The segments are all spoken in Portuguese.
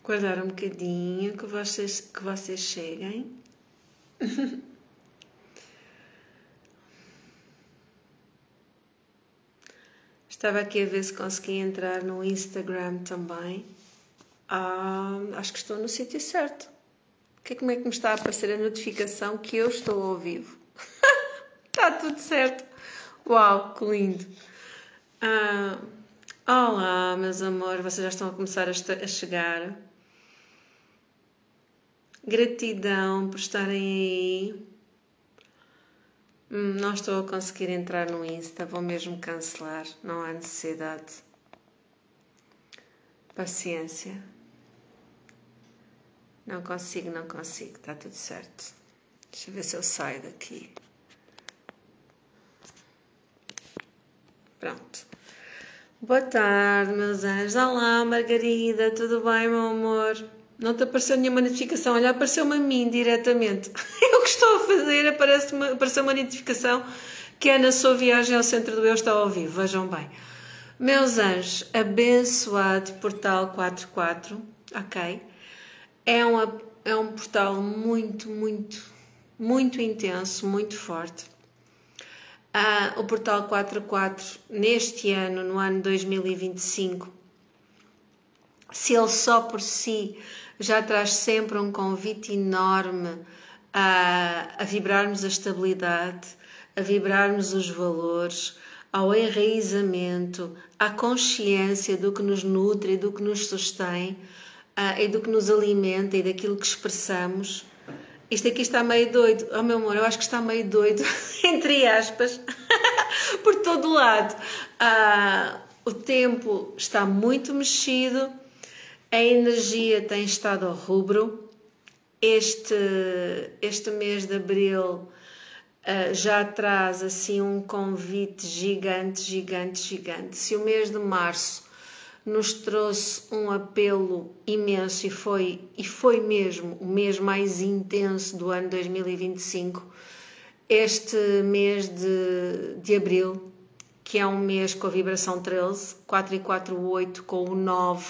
Guardar um bocadinho que vocês cheguem. Estava aqui a ver se consegui entrar no Instagram também. Acho que estou no sítio certo. Como é que me está a aparecer a notificação que eu estou ao vivo? Está tudo certo. Uau, que lindo. Olá, meus amores, vocês já estão a começar a chegar. Gratidão por estarem aí. Não estou a conseguir entrar no Insta, vou mesmo cancelar, não há necessidade. Paciência. Não consigo, está tudo certo. Deixa eu ver se eu saio daqui. Pronto. Boa tarde, meus anjos. Olá, Margarida, tudo bem, meu amor? Não te apareceu nenhuma notificação? Olha, apareceu-me a mim diretamente. Eu que estou a fazer, apareceu uma notificação que é na sua viagem ao centro do Eu está ao vivo. Vejam bem. Meus anjos, abençoado portal 44, ok? É um portal muito, muito, muito intenso, muito forte. O portal 44, neste ano, no ano 2025, se ele só por si já traz sempre um convite enorme a vibrarmos a estabilidade, a vibrarmos os valores, ao enraizamento, à consciência do que nos nutre e do que nos sustém, e do que nos alimenta e daquilo que expressamos. Isto aqui está meio doido. Oh, meu amor, eu acho que está meio doido, entre aspas, por todo lado. O tempo está muito mexido, a energia tem estado ao rubro. Este mês de abril já traz assim um convite gigante, gigante, gigante. Se o mês de março nos trouxe um apelo imenso e foi mesmo o mês mais intenso do ano 2025, este mês de abril, que é um mês com a vibração 13, 4 e 4, 8, com o 9,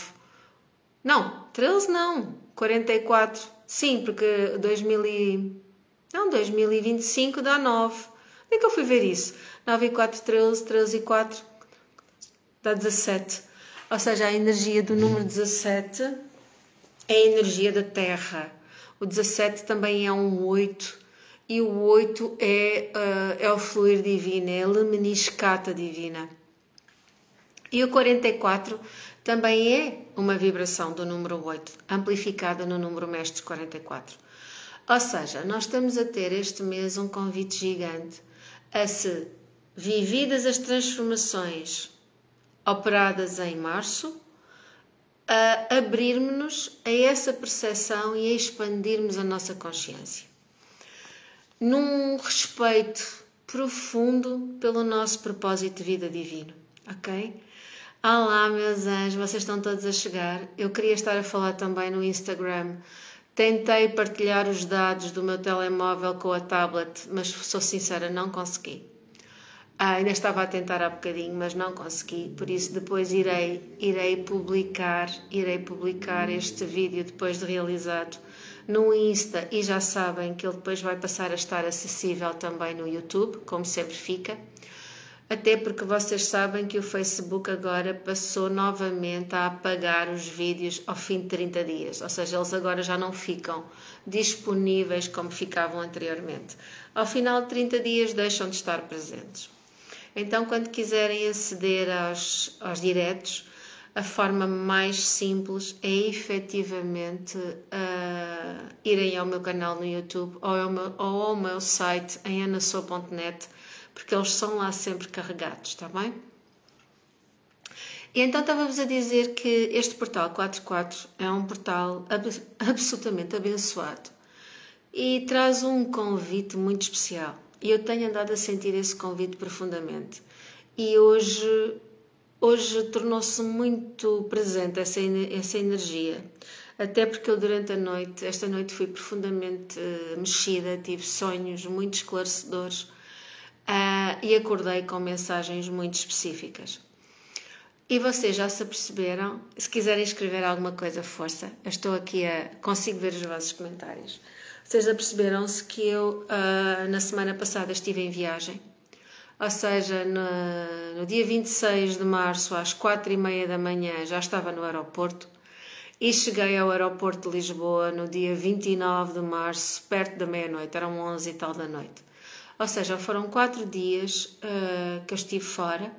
não, 13 não, 44, sim, porque 2025 dá 9, onde é que eu fui ver isso? 9 e 4, 13, 13 e 4, dá 17. Ou seja, a energia do número 17 é a energia da Terra. O 17 também é um 8. E o 8 é o fluir divino, é a luminiscata divina. E o 44 também é uma vibração do número 8, amplificada no número mestre 44. Ou seja, nós estamos a ter este mês um convite gigante a se, vividas as transformações operadas em março, a abrirmos-nos a essa percepção e a expandirmos a nossa consciência. Num respeito profundo pelo nosso propósito de vida divino, ok? Olá, meus anjos, vocês estão todos a chegar. Eu queria estar a falar também no Instagram. Tentei partilhar os dados do meu telemóvel com a tablet, mas sou sincera, não consegui. Ainda estava a tentar há bocadinho, mas não consegui, por isso depois irei publicar este vídeo depois de realizado no Insta, e já sabem que ele depois vai passar a estar acessível também no YouTube, como sempre fica, até porque vocês sabem que o Facebook agora passou novamente a apagar os vídeos ao fim de 30 dias, ou seja, eles agora já não ficam disponíveis como ficavam anteriormente. Ao final de 30 dias deixam de estar presentes. Então, quando quiserem aceder aos diretos, a forma mais simples é efetivamente irem ao meu canal no YouTube ou ao meu site em anassou.net, porque eles são lá sempre carregados, está bem? E então estava-vos a dizer que este portal 44 é um portal absolutamente abençoado e traz um convite muito especial. E eu tenho andado a sentir esse convite profundamente. E hoje tornou-se muito presente essa energia. Até porque eu durante esta noite fui profundamente mexida, tive sonhos muito esclarecedores. e acordei com mensagens muito específicas. E vocês já se aperceberam? Se quiserem escrever alguma coisa, força. Eu estou aqui consigo ver os vossos comentários. Vocês aperceberam-se que eu, na semana passada, estive em viagem. Ou seja, no dia 26 de março, às 4h30 da manhã, já estava no aeroporto. E cheguei ao aeroporto de Lisboa no dia 29 de março, perto da meia-noite. Eram 11 e tal da noite. Ou seja, foram 4 dias que eu estive fora.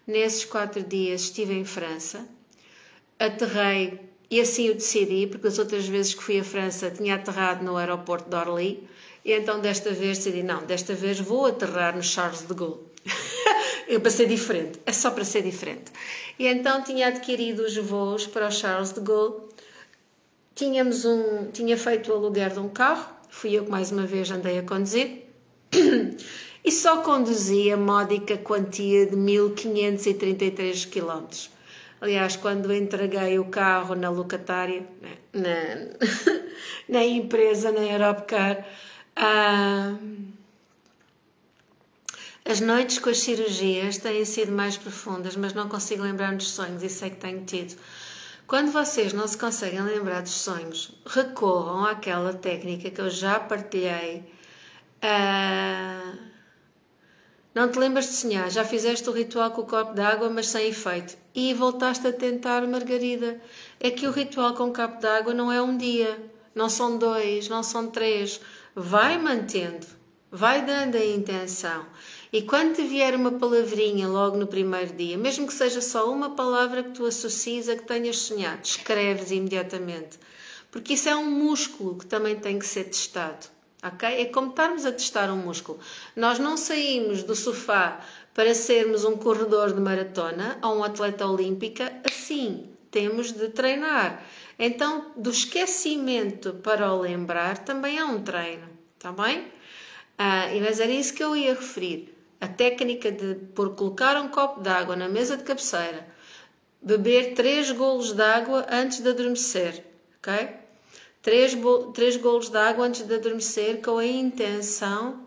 Nesses 4 dias estive em França, aterrei, e assim eu decidi, porque as outras vezes que fui à França tinha aterrado no aeroporto de Orly, e então desta vez decidi, não, desta vez vou aterrar no Charles de Gaulle. Para ser diferente, é só para ser diferente. E então tinha adquirido os voos para o Charles de Gaulle, tinha feito o aluguer de um carro, fui eu que mais uma vez andei a conduzir, e só conduzi a módica quantia de 1533 km. Aliás, quando entreguei o carro na locatária, na empresa, na Europcar, as noites com as cirurgias têm sido mais profundas, mas não consigo lembrar-me dos sonhos e sei que tenho tido. Quando vocês não se conseguem lembrar dos sonhos, recorram àquela técnica que eu já partilhei. Não te lembras de sonhar, já fizeste o ritual com o copo d'água, mas sem efeito. E voltaste a tentar, Margarida. É que o ritual com o copo d'água não é um dia, não são 2, não são 3. Vai mantendo, vai dando a intenção. E quando te vier uma palavrinha logo no primeiro dia, mesmo que seja só uma palavra que tu associes a que tenhas sonhado, escreves imediatamente. Porque isso é um músculo que também tem que ser testado. Okay? É como estarmos a testar um músculo. Nós não saímos do sofá para sermos um corredor de maratona ou um atleta olímpica assim. Temos de treinar. Então, do esquecimento para o lembrar também é um treino. Está bem? Mas era isso que eu ia referir. A técnica de colocar um copo de água na mesa de cabeceira, beber 3 golos de água antes de adormecer. Ok? 3 golos de água antes de adormecer com a intenção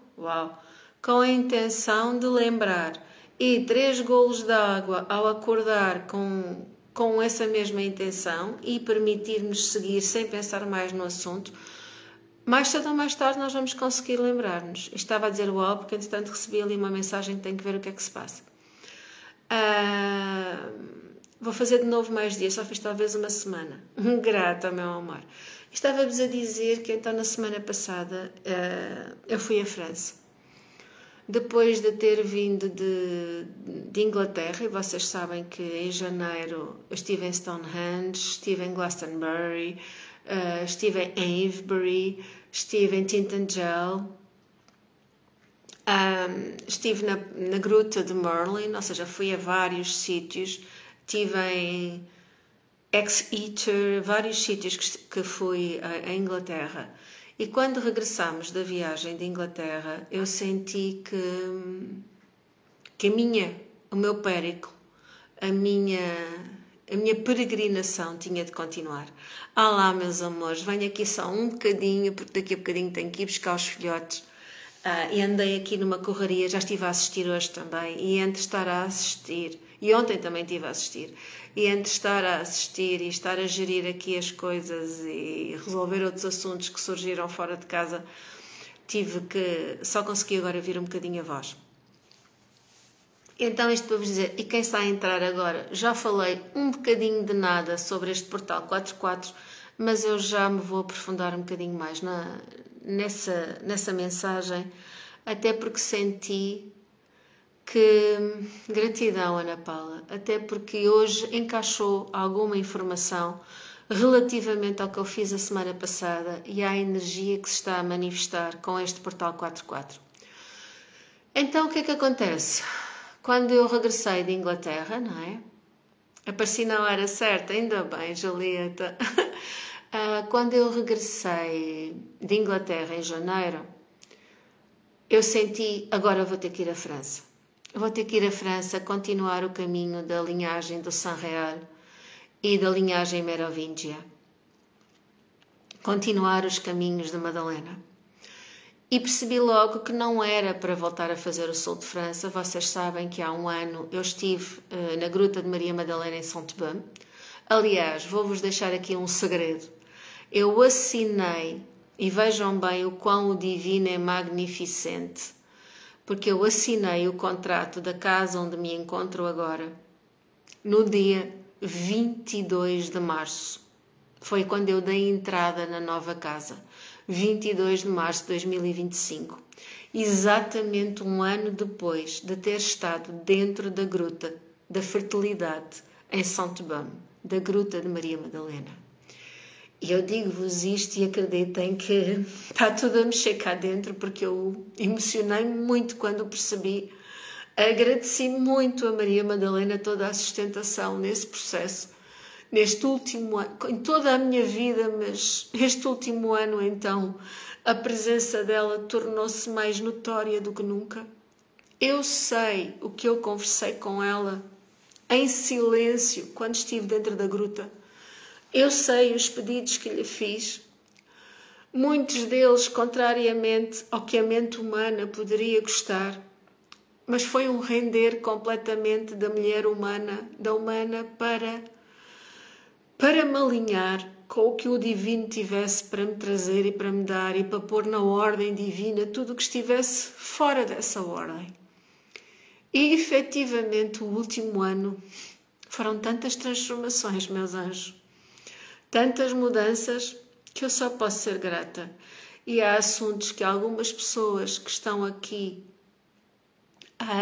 de lembrar. E 3 golos de água ao acordar com essa mesma intenção e permitir-nos seguir sem pensar mais no assunto. Mais cedo ou mais tarde nós vamos conseguir lembrar-nos. Estava a dizer uau, porque entretanto recebi ali uma mensagem que tenho que ver o que é que se passa. Vou fazer de novo mais dias, só fiz talvez uma semana. Grata, meu amor. Estava-vos a dizer que então na semana passada eu fui à França. Depois de ter vindo de Inglaterra, e vocês sabem que em janeiro eu estive em Stonehenge, estive em Glastonbury, estive em Avebury, estive em Tintagel, estive na Gruta de Merlin, ou seja, fui a vários sítios, estive em Exeter, vários sítios que fui à Inglaterra. E quando regressámos da viagem de Inglaterra, eu senti que o meu périplo, a minha peregrinação tinha de continuar. Lá, meus amores, venho aqui só um bocadinho, porque daqui a bocadinho tenho que ir buscar os filhotes. E andei aqui numa correria, já estive a assistir hoje também, e entre estar a assistir, e ontem também estive a assistir, e entre estar a assistir e estar a gerir aqui as coisas e resolver outros assuntos que surgiram fora de casa, só consegui agora vir um bocadinho a voz. Então isto para vos dizer, e quem está a entrar agora, já falei um bocadinho de nada sobre este portal 44, mas eu já me vou aprofundar um bocadinho mais nessa mensagem, até porque senti que, gratidão Ana Paula, até porque hoje encaixou alguma informação relativamente ao que eu fiz a semana passada e à energia que se está a manifestar com este portal 44. Então o que é que acontece? Quando eu regressei de Inglaterra, não é? Apareci na hora certa, ainda bem, Julieta. Quando eu regressei de Inglaterra em janeiro, eu senti, agora vou ter que ir à França. Vou ter que ir à França, continuar o caminho da linhagem do Saint-Réal e da linhagem merovingia. Continuar os caminhos de Madalena. E percebi logo que não era para voltar a fazer o sul de França. Vocês sabem que há um ano eu estive na Gruta de Maria Madalena em Saint-Beuve. Aliás, vou-vos deixar aqui um segredo. Eu assinei, e vejam bem o quão o divino é magnificente, porque eu assinei o contrato da casa onde me encontro agora no dia 22 de março. Foi quando eu dei entrada na nova casa. 22 de março de 2025. Exatamente um ano depois de ter estado dentro da Gruta da Fertilidade em Saint-Beuve, da Gruta de Maria Madalena. E eu digo-vos isto e acreditem que está tudo a mexer cá dentro, porque eu emocionei-me muito quando percebi. Agradeci muito a Maria Madalena toda a sustentação nesse processo, neste último ano, em toda a minha vida, mas este último ano então, a presença dela tornou-se mais notória do que nunca. Eu sei o que eu conversei com ela em silêncio quando estive dentro da gruta. Eu sei os pedidos que lhe fiz, muitos deles contrariamente ao que a mente humana poderia gostar, mas foi um render completamente da mulher humana, da humana para me alinhar com o que o divino tivesse para me trazer e para me dar e para pôr na ordem divina tudo o que estivesse fora dessa ordem. E efetivamente o último ano foram tantas transformações, meus anjos, tantas mudanças, que eu só posso ser grata. E há assuntos que algumas pessoas que estão aqui,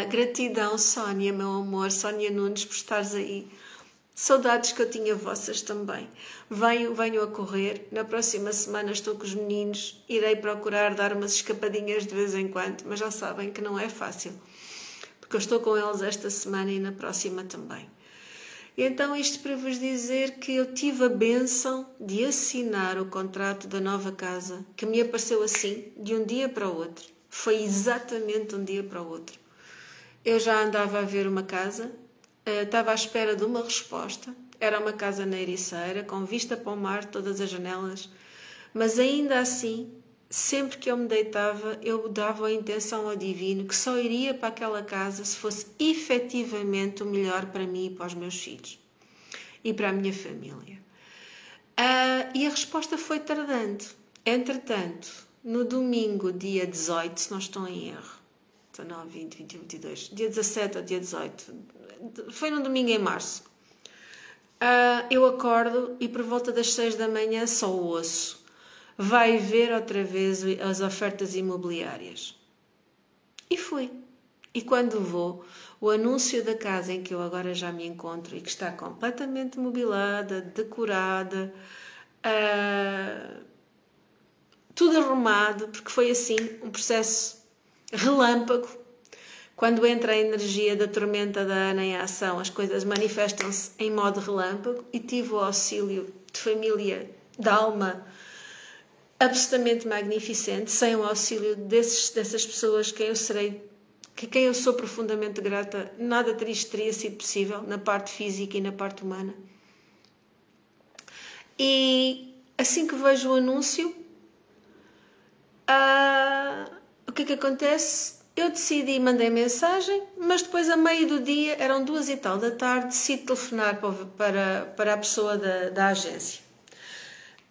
gratidão, Sónia, meu amor, Sónia Nunes, por estares aí. Saudades que eu tinha vossas também. Venho a correr. Na próxima semana estou com os meninos. Irei procurar dar umas escapadinhas de vez em quando, mas já sabem que não é fácil, porque eu estou com eles esta semana e na próxima também. E então isto para vos dizer que eu tive a bênção de assinar o contrato da nova casa, que me apareceu assim, de um dia para o outro. Foi exatamente um dia para o outro. Eu já andava a ver uma casa, estava à espera de uma resposta. Era uma casa na Ericeira, com vista para o mar, todas as janelas. Mas ainda assim, sempre que eu me deitava, eu dava a intenção ao divino que só iria para aquela casa se fosse efetivamente o melhor para mim e para os meus filhos. E para a minha família. E a resposta foi tardando. Entretanto, no domingo, dia 18, se não estou em erro, 19, 20, 21, 22, dia 17 ou dia 18, foi num domingo em março, eu acordo e por volta das 6 da manhã só ouço: vai ver outra vez as ofertas imobiliárias. E fui. E quando vou, o anúncio da casa em que eu agora já me encontro e que está completamente mobilada, decorada, tudo arrumado, porque foi assim um processo relâmpago. Quando entra a energia da tormenta da Ana em ação, as coisas manifestam-se em modo relâmpago, e tive o auxílio de família, de alma, absolutamente magnificente. Sem o auxílio dessas pessoas quem eu sou profundamente grata, nada triste teria sido possível, na parte física e na parte humana. E assim que vejo o anúncio, o que é que acontece? Eu decidi, mandei mensagem, mas depois, a meio do dia, eram 2 e tal da tarde, decidi telefonar para a pessoa da agência,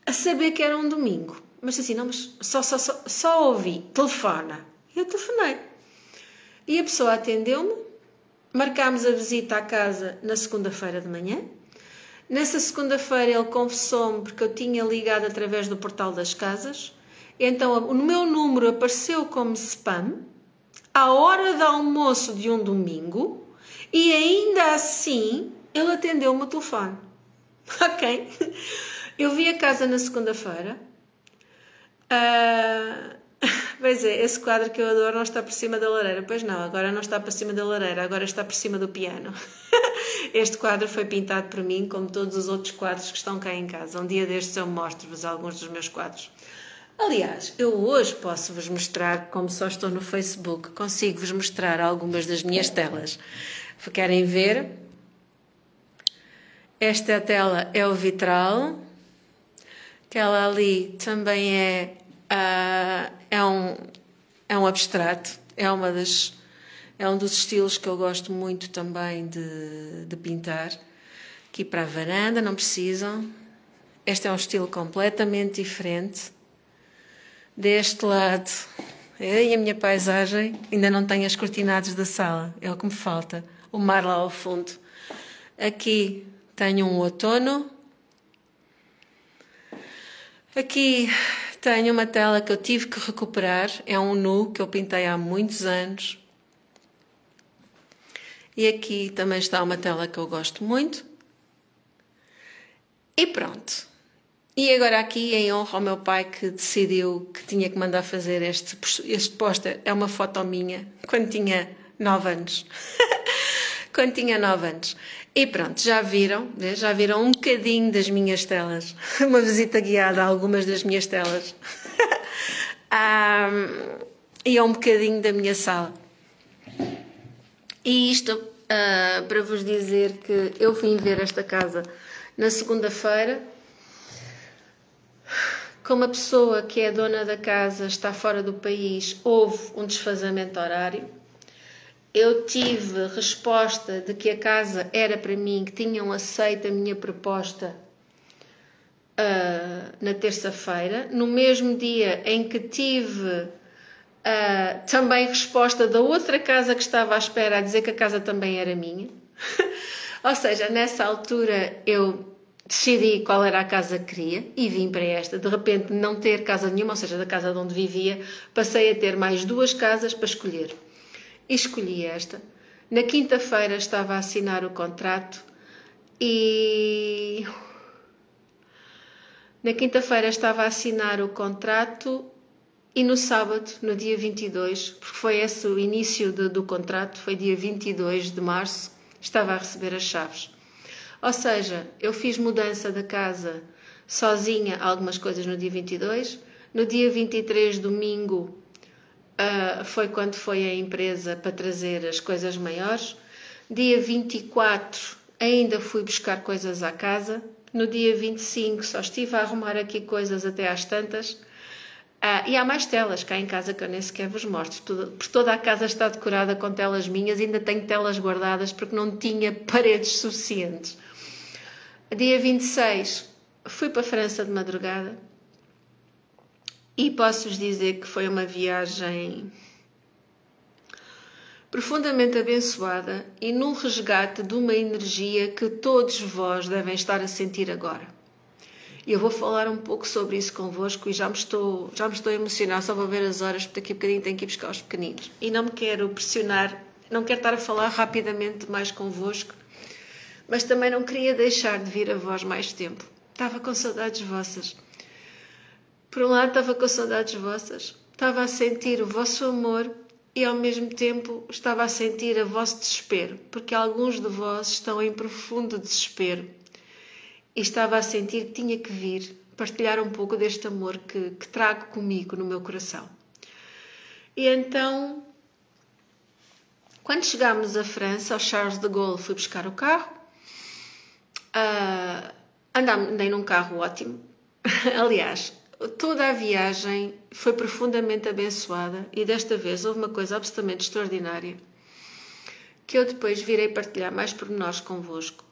a saber que era um domingo. Mas assim, não, mas só ouvi, telefona. E eu telefonei. E a pessoa atendeu-me, marcámos a visita à casa na segunda-feira de manhã. Nessa segunda-feira ele confessou-me, porque eu tinha ligado através do portal das casas, então o meu número apareceu como spam, à hora de almoço de um domingo, e ainda assim ele atendeu-me o telefone. Ok? Eu vi a casa na segunda-feira. Pois é, esse quadro que eu adoro não está por cima da lareira. Pois não, agora não está por cima da lareira, agora está por cima do piano. Este quadro foi pintado por mim, como todos os outros quadros que estão cá em casa. Um dia destes eu mostro-vos alguns dos meus quadros. Aliás, eu hoje posso-vos mostrar, como só estou no Facebook, consigo-vos mostrar algumas das minhas telas. Querem ver? Esta tela é o vitral. Aquela ali também é é um abstrato, é um dos estilos que eu gosto muito também de pintar. Aqui para a varanda, não precisam. Este é um estilo completamente diferente. Deste lado, e a minha paisagem, ainda não tenho as cortinadas da sala, é o que me falta. O mar lá ao fundo. Aqui tenho um outono. Aqui tenho uma tela que eu tive que recuperar, é um nu que eu pintei há muitos anos. E aqui também está uma tela que eu gosto muito. E pronto. E agora aqui, em honra ao meu pai que decidiu que tinha que mandar fazer este póster, é uma foto minha, quando tinha 9 anos. Quando tinha 9 anos. E pronto, já viram um bocadinho das minhas telas. Uma visita guiada a algumas das minhas telas. E é um bocadinho da minha sala. E isto para vos dizer que eu vim ver esta casa na segunda-feira. Como a pessoa que é dona da casa está fora do país, houve um desfazamento horário. Eu tive resposta de que a casa era para mim, que tinham aceito a minha proposta na terça-feira. No mesmo dia em que tive também resposta da outra casa que estava à espera a dizer que a casa também era minha. Ou seja, nessa altura eu decidi qual era a casa que queria e vim para esta. De repente, não ter casa nenhuma, ou seja, da casa de onde vivia, passei a ter mais 2 casas para escolher. E escolhi esta. Na quinta-feira estava a assinar o contrato e... Na quinta-feira estava a assinar o contrato e no sábado, no dia 22, porque foi esse o início do contrato, foi dia 22 de março, estava a receber as chaves. Ou seja, eu fiz mudança da casa sozinha, algumas coisas no dia 22. No dia 23, domingo, foi quando foi a empresa para trazer as coisas maiores. Dia 24, ainda fui buscar coisas à casa. No dia 25, só estive a arrumar aqui coisas até às tantas. E há mais telas cá em casa que eu nem sequer vos mostro. Porque toda a casa está decorada com telas minhas. Ainda tenho telas guardadas porque não tinha paredes suficientes. Dia 26, fui para a França de madrugada e posso-vos dizer que foi uma viagem profundamente abençoada e num resgate de uma energia que todos vós devem estar a sentir agora. E eu vou falar um pouco sobre isso convosco e já me estou a emocionar, só vou ver as horas porque daqui a bocadinho tenho que ir buscar os pequeninos. E não me quero pressionar, não quero estar a falar rapidamente mais convosco, mas também não queria deixar de vir a vós mais tempo. Estava com saudades vossas. Por um lado estava com saudades vossas, estava a sentir o vosso amor e ao mesmo tempo estava a sentir o vosso desespero, porque alguns de vós estão em profundo desespero. E estava a sentir que tinha que vir partilhar um pouco deste amor que trago comigo no meu coração. E então, quando chegámos à França, ao Charles de Gaulle, fui buscar o carro. Andei num carro ótimo. Aliás, toda a viagem foi profundamente abençoada e desta vez houve uma coisa absolutamente extraordinária que eu depois virei partilhar mais pormenores convosco.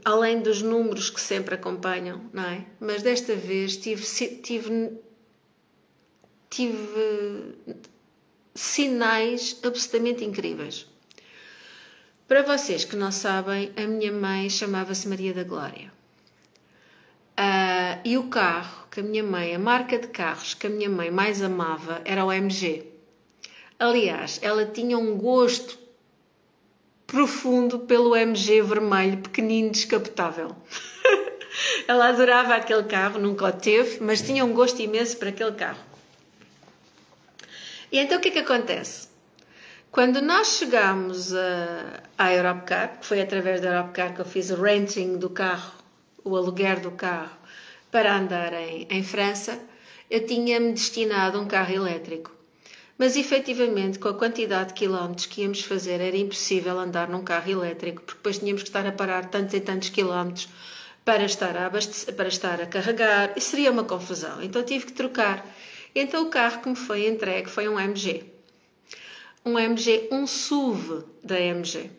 Além dos números que sempre acompanham, não é? Mas desta vez tive sinais absolutamente incríveis. Para vocês que não sabem, a minha mãe chamava-se Maria da Glória. E o carro que a minha mãe, a marca de carros que a minha mãe mais amava era o MG. Aliás, ela tinha um gosto profundo pelo MG vermelho, pequenino, descapotável. Ela adorava aquele carro, nunca o teve, mas tinha um gosto imenso para aquele carro. E então o que é que acontece? Quando nós chegámos à Europcar, que foi através da Europcar que eu fiz o renting do carro, o aluguer do carro, para andar em França, eu tinha-me destinado a um carro elétrico. Mas, efetivamente, com a quantidade de quilómetros que íamos fazer, era impossível andar num carro elétrico, porque depois tínhamos que estar a parar tantos e tantos quilómetros para estar a carregar, e seria uma confusão. Então tive que trocar. Então o carro que me foi entregue foi um MG. Um MG, um SUV da MG.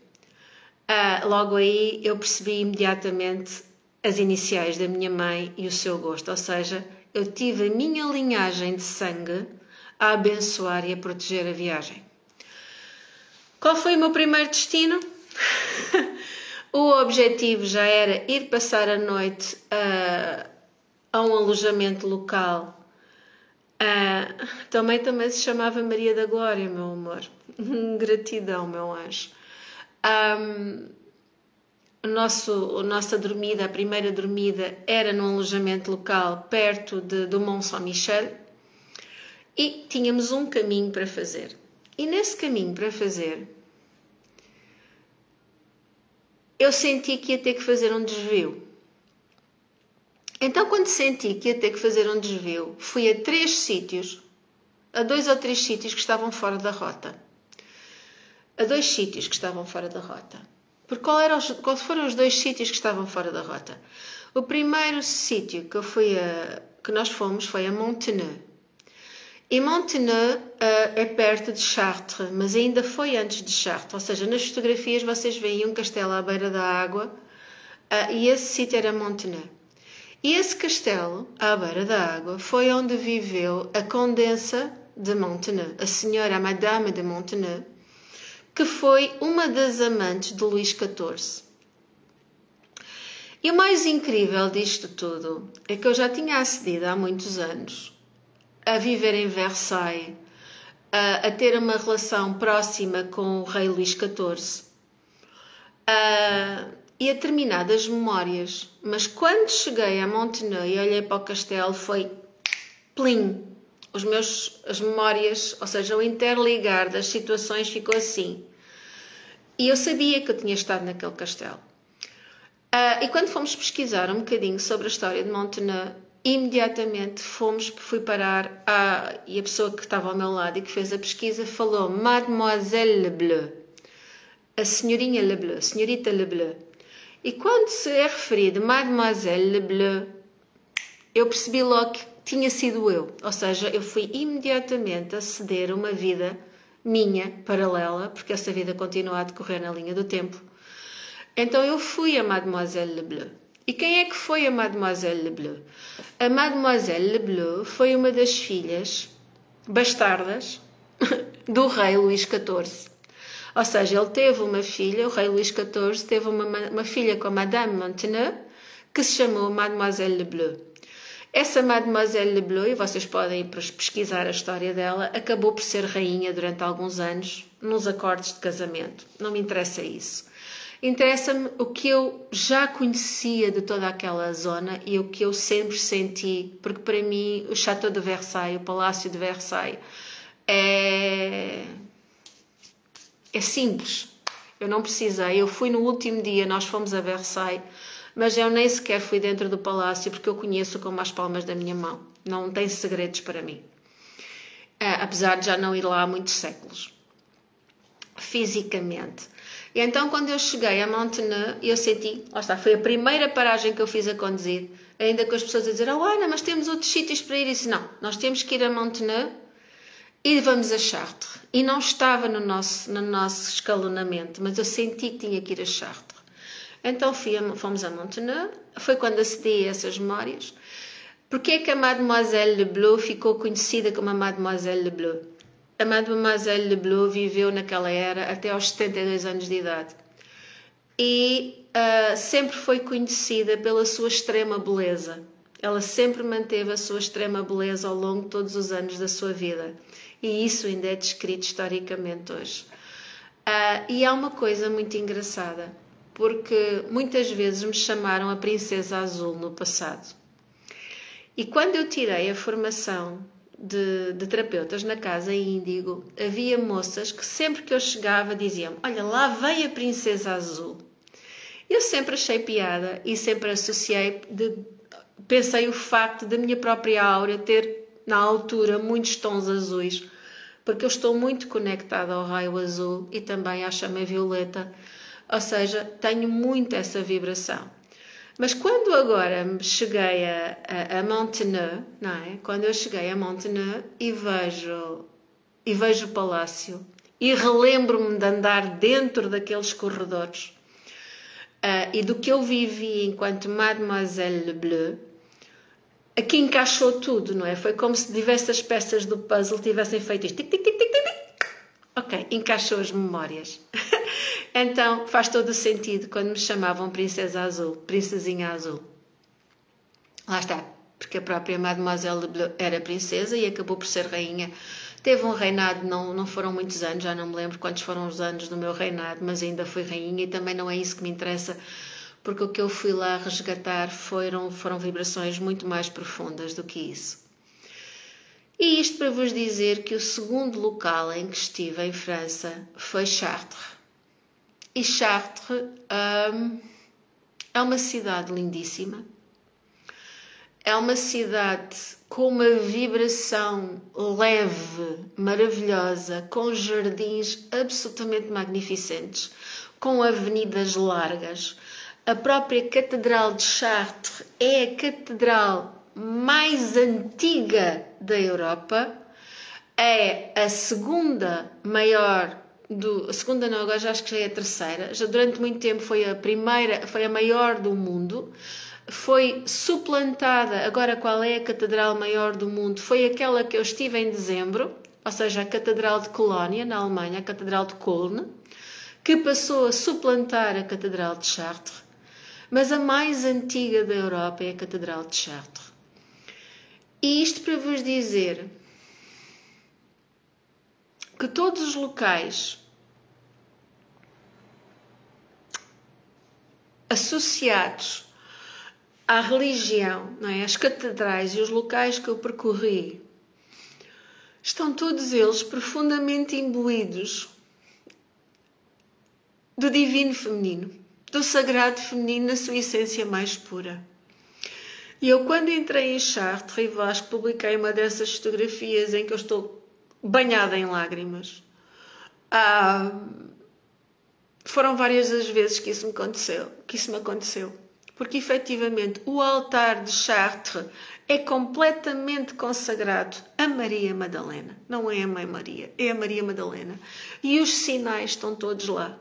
Logo aí eu percebi imediatamente as iniciais da minha mãe e o seu gosto, ou seja, eu tive a minha linhagem de sangue a abençoar e a proteger a viagem. Qual foi o meu primeiro destino? O objetivo já era ir passar a noite a um alojamento local. Também se chamava Maria da Glória, meu amor. Gratidão, meu anjo. A nossa dormida, a primeira dormida, era num alojamento local perto do Mont Saint-Michel e tínhamos um caminho para fazer. E nesse caminho para fazer, eu senti que ia ter que fazer um desvio. Então, quando senti que ia ter que fazer um desvio, fui a 2 ou 3 sítios que estavam fora da rota. A 2 sítios que estavam fora da rota. Porque quais foram os 2 sítios que estavam fora da rota? O primeiro sítio que nós fomos foi a Montenay. E Montenay é perto de Chartres, mas ainda foi antes de Chartres. Ou seja, nas fotografias vocês veem um castelo à beira da água e esse sítio era Montenay. E esse castelo, à beira da água, foi onde viveu a Condessa de Montenay, a senhora, a Madame de Montenay, que foi uma das amantes de Luís XIV. E o mais incrível disto tudo é que eu já tinha acedido há muitos anos a viver em Versailles, a ter uma relação próxima com o rei Luís XIV e a determinadas memórias. Mas quando cheguei a Montenay e olhei para o castelo, foi plim! As memórias, ou seja, o interligar das situações ficou assim. E eu sabia que eu tinha estado naquele castelo. E quando fomos pesquisar um bocadinho sobre a história de Montenay, imediatamente fui parar e a pessoa que estava ao meu lado e que fez a pesquisa falou Mademoiselle Lebleu, a senhorinha Lebleu, a senhorita Lebleu. E quando se é referido Mademoiselle Lebleu, eu percebi logo que tinha sido eu. Ou seja, eu fui imediatamente aceder a uma vida minha, paralela, porque essa vida continua a decorrer na linha do tempo. Então eu fui a Mademoiselle Lebleu. E quem é que foi a Mademoiselle Lebleu? A Mademoiselle Lebleu foi uma das filhas bastardas do rei Luís XIV. Ou seja, ele teve uma filha, o rei Luís XIV teve uma filha com a Madame Montenay, que se chamou Mademoiselle Lebleu. Essa Mademoiselle Lebleu, e vocês podem pesquisar a história dela, acabou por ser rainha durante alguns anos, nos acordos de casamento. Não me interessa isso. Interessa-me o que eu já conhecia de toda aquela zona e o que eu sempre senti, porque para mim o Château de Versailles, o Palácio de Versailles, é simples. Eu não precisei. Eu fui no último dia, nós fomos a Versailles, mas eu nem sequer fui dentro do palácio porque eu conheço como as palmas da minha mão. Não tem segredos para mim. Apesar de já não ir lá há muitos séculos. Fisicamente. E então quando eu cheguei a Montenay, eu senti, lá está, foi a primeira paragem que eu fiz a conduzir, ainda com as pessoas a dizer, Ana, mas temos outros sítios para ir. E disse, não, nós temos que ir a Montenay e vamos a Chartres. E não estava no nosso escalonamento, mas eu senti que tinha que ir a Chartres. Então fomos a Montenay, foi quando acedi a essas memórias. Porquê é que a Mademoiselle Lebleu ficou conhecida como a Mademoiselle Lebleu? A Mademoiselle Lebleu viveu naquela era até aos 72 anos de idade. E sempre foi conhecida pela sua extrema beleza. Ela sempre manteve a sua extrema beleza ao longo de todos os anos da sua vida. E isso ainda é descrito historicamente hoje. E há uma coisa muito engraçada, porque muitas vezes me chamaram a Princesa Azul no passado. E quando eu tirei a formação de terapeutas na Casa Índigo, havia moças que sempre que eu chegava diziam, olha, lá vem a Princesa Azul. Eu sempre achei piada e sempre associei, pensei o facto da minha própria aura ter, na altura, muitos tons azuis, porque eu estou muito conectada ao raio azul e também à chama violeta, ou seja, tenho muito essa vibração. Mas quando agora cheguei a Montenay, não é? Quando eu cheguei a Montenay e vejo o palácio e relembro-me de andar dentro daqueles corredores e do que eu vivi enquanto Mademoiselle Lebleu, aqui encaixou tudo, não é? Foi como se diversas peças do puzzle tivessem feito isto. Tic, tic, tic, tic, tic, tic. Ok, encaixou as memórias. Então faz todo o sentido quando me chamavam Princesa Azul, Princesinha Azul. Lá está, porque a própria Mademoiselle Lebleu era princesa e acabou por ser rainha. Teve um reinado, não foram muitos anos, já não me lembro quantos foram os anos do meu reinado, mas ainda fui rainha e também não é isso que me interessa, porque o que eu fui lá resgatar foram vibrações muito mais profundas do que isso. E isto para vos dizer que o segundo local em que estive em França foi Chartres. E Chartres é uma cidade lindíssima, é uma cidade com uma vibração leve, maravilhosa, com jardins absolutamente magnificentes, com avenidas largas. A própria Catedral de Chartres é a catedral mais antiga da Europa, é a segunda maior a segunda não, agora já acho que já é a terceira, já durante muito tempo foi a maior do mundo, foi suplantada, agora qual é a catedral maior do mundo? Foi aquela que eu estive em dezembro, ou seja, a Catedral de Colónia, na Alemanha, a Catedral de Köln, que passou a suplantar a Catedral de Chartres, mas a mais antiga da Europa é a Catedral de Chartres. E isto para vos dizer que todos os locais associados à religião, não é? As catedrais e os locais que eu percorri, estão todos eles profundamente imbuídos do divino feminino, do sagrado feminino na sua essência mais pura. E eu, quando entrei em Chartres, e Vasco, publiquei uma dessas fotografias em que eu estou banhada em lágrimas. Foram várias as vezes que isso me aconteceu. Porque, efetivamente, o altar de Chartres é completamente consagrado a Maria Madalena. Não é a Mãe Maria, é a Maria Madalena. E os sinais estão todos lá.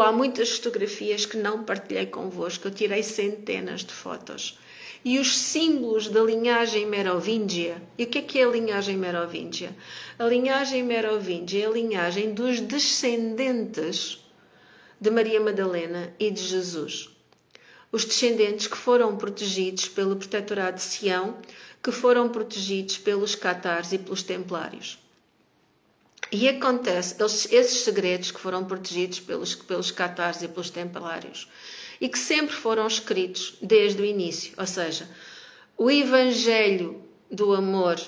Há muitas fotografias que não partilhei convosco, eu tirei centenas de fotos. E os símbolos da linhagem merovingia. E o que é a linhagem merovingia? A linhagem merovingia é a linhagem dos descendentes de Maria Madalena e de Jesus. Os descendentes que foram protegidos pelo protetorado de Sião, que foram protegidos pelos catares e pelos templários. E acontece, esses segredos que foram protegidos pelos catares e pelos templários, e que sempre foram escritos desde o início, ou seja, o Evangelho do amor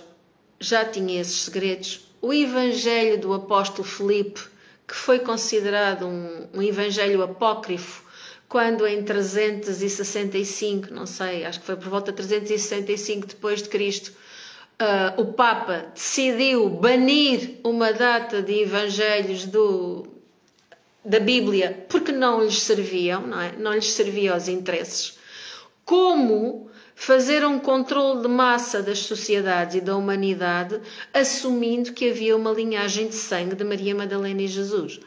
já tinha esses segredos, o Evangelho do apóstolo Filipe, que foi considerado um Evangelho apócrifo, quando em 365, não sei, acho que foi por volta de 365 depois de Cristo, o Papa decidiu banir uma data de evangelhos da Bíblia porque não lhes serviam, não é? Não lhes servia aos interesses. Como fazer um controle de massa das sociedades e da humanidade, assumindo que havia uma linhagem de sangue de Maria Madalena e Jesus.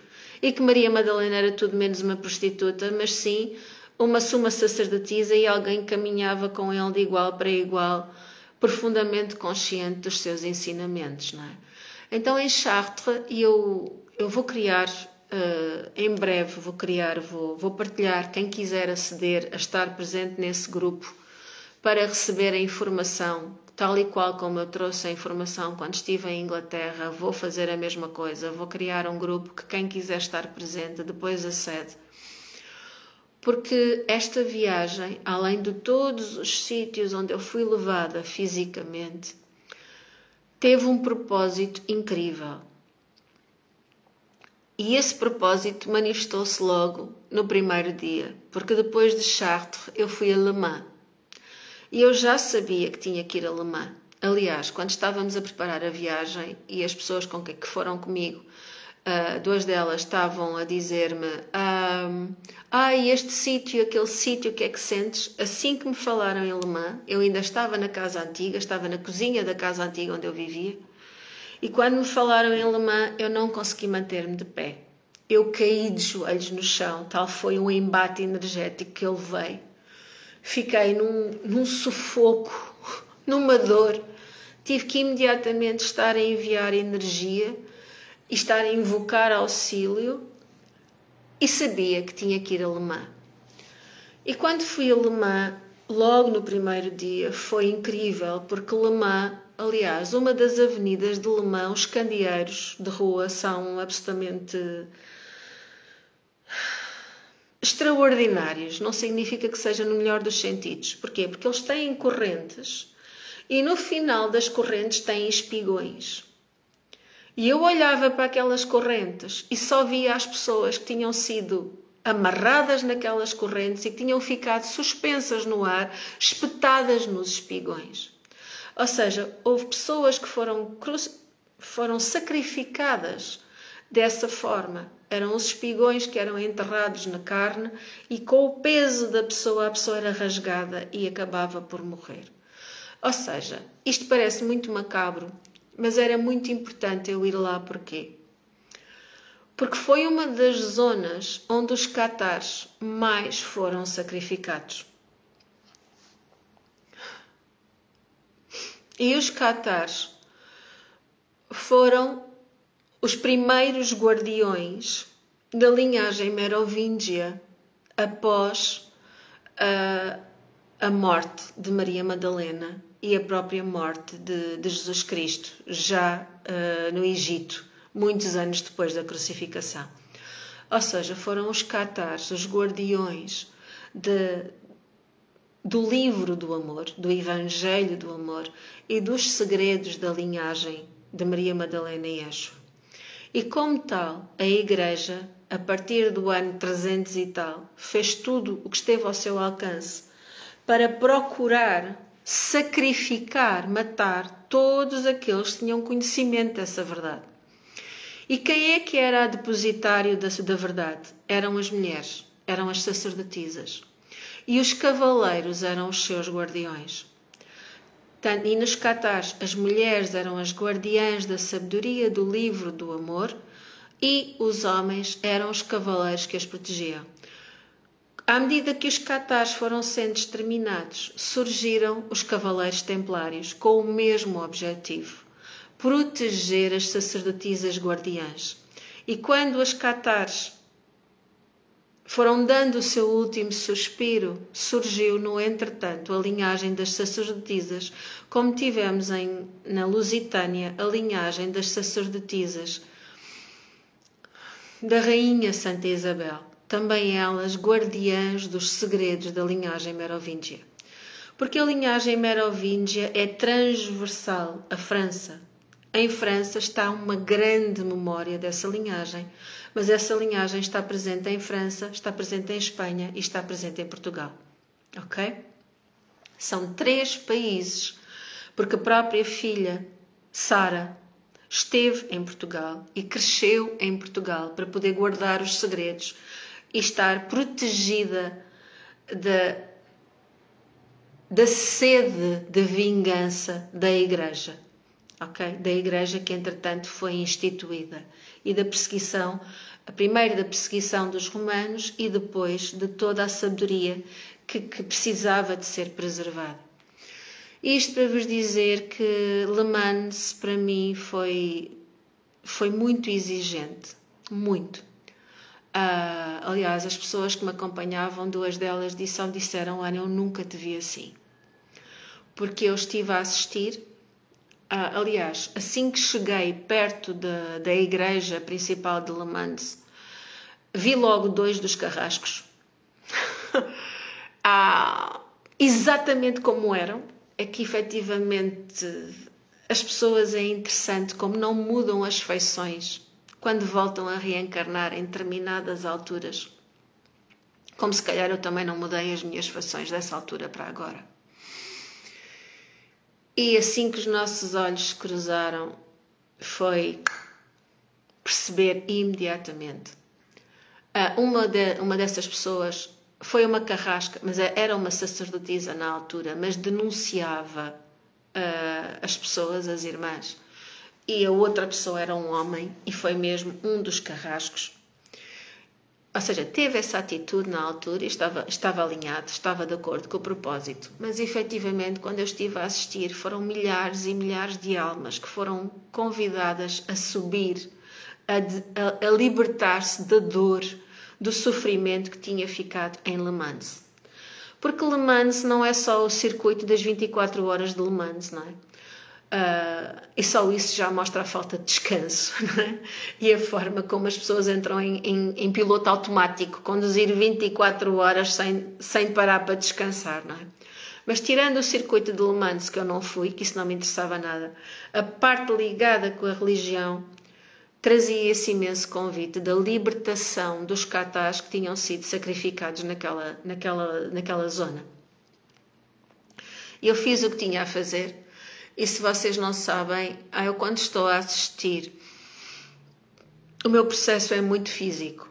E que Maria Madalena era tudo menos uma prostituta, mas sim uma suma sacerdotisa e alguém que caminhava com ele de igual para igual, profundamente consciente dos seus ensinamentos, não é? Então em Chartres eu vou criar, em breve vou partilhar, quem quiser aceder a estar presente nesse grupo para receber a informação, tal e qual como eu trouxe a informação quando estive em Inglaterra, vou fazer a mesma coisa, vou criar um grupo que quem quiser estar presente depois acede. Porque esta viagem, além de todos os sítios onde eu fui levada fisicamente, teve um propósito incrível. E esse propósito manifestou-se logo no primeiro dia, porque depois de Chartres eu fui a Le Mans. E eu já sabia que tinha que ir a Le Mans. Aliás, quando estávamos a preparar a viagem e as pessoas que foram comigo duas delas estavam a dizer-me este sítio, aquele sítio, o que é que sentes? Assim que me falaram em alemã, eu ainda estava na casa antiga, estava na cozinha da casa antiga onde eu vivia, e quando me falaram em alemã, eu não consegui manter-me de pé. Eu caí de joelhos no chão, tal foi um embate energético que eu levei. Fiquei num sufoco, numa dor. Tive que imediatamente estar a enviar energia e estar a invocar auxílio, e sabia que tinha que ir a Le Mans. E quando fui a Le Mans, logo no primeiro dia, foi incrível, porque Le Mans, aliás, uma das avenidas de Le Mans, os candeeiros de rua são absolutamente extraordinários. Não significa que seja no melhor dos sentidos. Porquê? Porque eles têm correntes e no final das correntes têm espigões. E eu olhava para aquelas correntes e só via as pessoas que tinham sido amarradas naquelas correntes e que tinham ficado suspensas no ar, espetadas nos espigões. Ou seja, houve pessoas que foram sacrificadas dessa forma. Eram os espigões que eram enterrados na carne e com o peso da pessoa, a pessoa era rasgada e acabava por morrer. Ou seja, isto parece muito macabro, mas era muito importante eu ir lá. Porquê? Porque foi uma das zonas onde os catares mais foram sacrificados. E os catares foram os primeiros guardiões da linhagem merovingia após a morte de Maria Madalena e a própria morte de Jesus Cristo, já no Egito, muitos anos depois da crucificação. Ou seja, foram os catares, os guardiões do livro do amor, do Evangelho do amor e dos segredos da linhagem de Maria Madalena e Yeshua. E como tal, a Igreja, a partir do ano 300 e tal, fez tudo o que esteve ao seu alcance para procurar sacrificar, matar todos aqueles que tinham conhecimento dessa verdade. E quem é que era a depositário da verdade? Eram as mulheres, eram as sacerdotisas. E os cavaleiros eram os seus guardiões. E nos catares, as mulheres eram as guardiãs da sabedoria do livro do amor e os homens eram os cavaleiros que as protegiam. À medida que os catares foram sendo exterminados, surgiram os cavaleiros templários com o mesmo objetivo: proteger as sacerdotisas guardiãs. E quando as catares foram dando o seu último suspiro, surgiu, no entretanto, a linhagem das sacerdotisas, como tivemos na Lusitânia a linhagem das sacerdotisas da Rainha Santa Isabel, também elas guardiãs dos segredos da linhagem merovingia. Porque a linhagem merovingia é transversal à França. Em França está uma grande memória dessa linhagem, mas essa linhagem está presente em França, está presente em Espanha e está presente em Portugal. Ok? São 3 países, porque a própria filha, Sara, esteve em Portugal e cresceu em Portugal para poder guardar os segredos e estar protegida da sede de vingança da Igreja. Okay? Da Igreja que, entretanto, foi instituída. E da perseguição, primeiro da perseguição dos romanos e depois de toda a sabedoria que precisava de ser preservada. Isto para vos dizer que Le Mans, para mim, foi muito exigente. Muito. Aliás, as pessoas que me acompanhavam, 2 delas disseram: Ana, eu nunca te vi assim. Porque eu estive a assistir. Aliás, assim que cheguei perto da igreja principal de Le Mans, vi logo 2 dos carrascos. Exatamente como eram. É que, efetivamente, as pessoas, é interessante como não mudam as feições quando voltam a reencarnar em determinadas alturas. Como se calhar eu também não mudei as minhas feições dessa altura para agora. E assim que os nossos olhos se cruzaram, foi perceber imediatamente. Uma dessas pessoas foi uma carrasca, mas era uma sacerdotisa na altura, mas denunciava as pessoas, as irmãs. E a outra pessoa era um homem e foi mesmo um dos carrascos. Ou seja, teve essa atitude na altura e estava alinhado, estava de acordo com o propósito. Mas, efetivamente, quando eu estive a assistir, foram milhares e milhares de almas que foram convidadas a subir, a libertar-se da dor, do sofrimento que tinha ficado em Le Mans. Porque Le Mans não é só o circuito das 24 horas de Le Mans, não é? E só isso já mostra a falta de descanso, não é? E a forma como as pessoas entram em piloto automático, conduzir 24 horas sem parar para descansar, não é? Mas tirando o circuito de Le Mans, que eu não fui, que isso não me interessava nada, a parte ligada com a religião trazia esse imenso convite da libertação dos catás que tinham sido sacrificados naquela zona. Eu fiz o que tinha a fazer. E se vocês não sabem, eu quando estou a assistir, o meu processo é muito físico.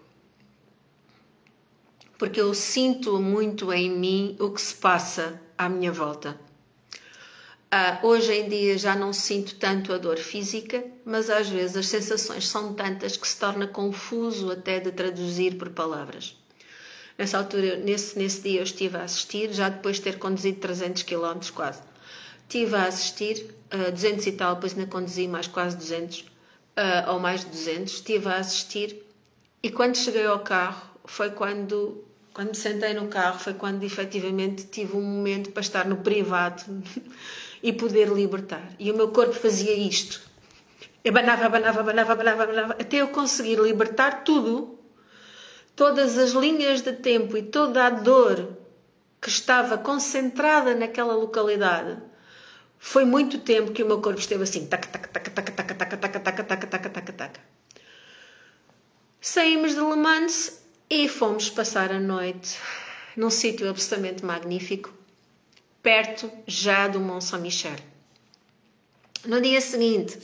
Porque eu sinto muito em mim o que se passa à minha volta. Hoje em dia já não sinto tanto a dor física, mas às vezes as sensações são tantas que se torna confuso até de traduzir por palavras. Nessa altura, nesse dia eu estive a assistir, já depois de ter conduzido 300 km quase. Estive a assistir, 200 e tal, depois ainda conduzi mais quase 200, ou mais de 200. Estive a assistir e quando cheguei ao carro, foi quando me sentei no carro, foi quando efetivamente tive um momento para estar no privado e poder libertar. E o meu corpo fazia isto. Abanava, até eu conseguir libertar tudo, todas as linhas de tempo e toda a dor que estava concentrada naquela localidade. Foi muito tempo que o meu corpo esteve assim, tac, tac, tac, tac, tac, tac, tac, tac, tac, tac, tac, tac. Saímos de Le Mans e fomos passar a noite num sítio absolutamente magnífico, perto já do Mont Saint-Michel. No dia seguinte,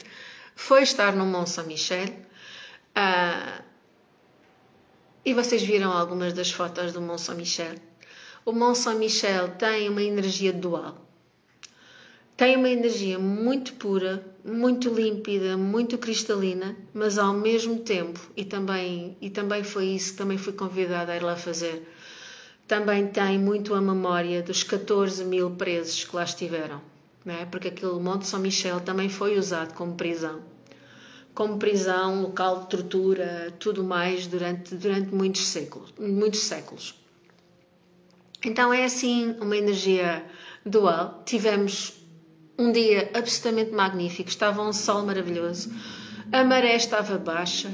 foi estar no Mont Saint-Michel e vocês viram algumas das fotos do Mont Saint-Michel. O Mont Saint-Michel tem uma energia dual. Tem uma energia muito pura, muito límpida, muito cristalina, mas ao mesmo tempo, e também foi isso que também fui convidada a ir lá fazer, também tem muito a memória dos 14 mil presos que lá estiveram, não é? Porque aquele Monte São Michel também foi usado como prisão, local de tortura, tudo mais durante muitos séculos. Então é assim uma energia dual. Tivemos um dia absolutamente magnífico, estava um sol maravilhoso, a maré estava baixa,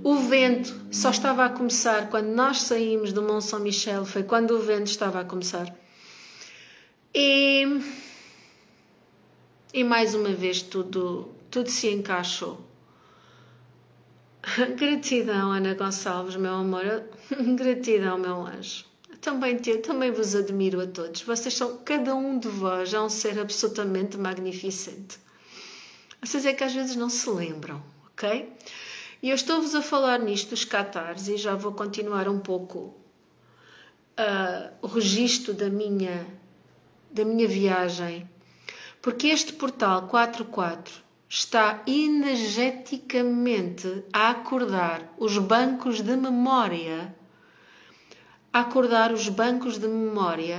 o vento só estava a começar quando nós saímos do Mont Saint-Michel, foi quando o vento estava a começar. E mais uma vez tudo se encaixou. Gratidão, Ana Gonçalves, meu amor, gratidão, meu anjo. Também vos admiro a todos. Cada um de vós é um ser absolutamente magnificente. Vocês é que às vezes não se lembram, ok? E eu estou-vos a falar nisto dos catars e já vou continuar um pouco o registro da minha viagem, porque este portal 44 está energeticamente a acordar os bancos de memória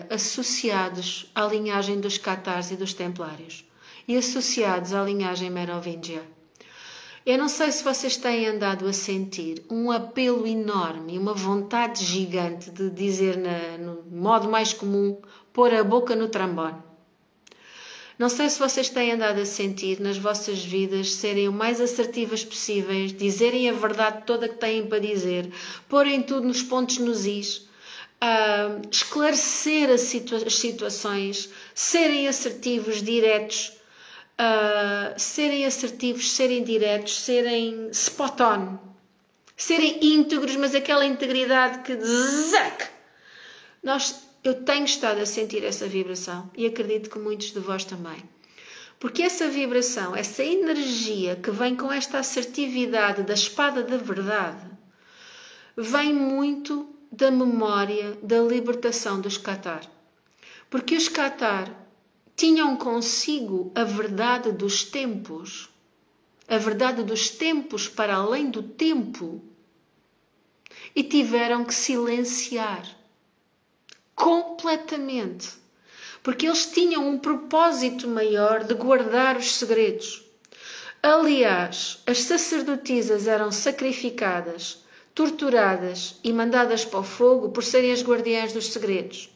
associados à linhagem dos catars e dos templários e associados à linhagem merovingia. Eu não sei se vocês têm andado a sentir um apelo enorme, uma vontade gigante de dizer no modo mais comum, pôr a boca no trombone. Não sei se vocês têm andado a sentir nas vossas vidas serem o mais assertivas possíveis, dizerem a verdade toda que têm para dizer, porem tudo nos pontos nos is, esclarecer as situações, serem assertivos, diretos, serem diretos, serem spot on, serem íntegros, mas aquela integridade que eu tenho estado a sentir essa vibração e acredito que muitos de vós também. Porque essa vibração, essa energia que vem com esta assertividade da espada da verdade, vem muito da memória da libertação dos Cathar. Porque os Cathar tinham consigo a verdade dos tempos, a verdade dos tempos para além do tempo, e tiveram que silenciar completamente, porque eles tinham um propósito maior de guardar os segredos. Aliás, as sacerdotisas eram sacrificadas, torturadas e mandadas para o fogo por serem as guardiãs dos segredos.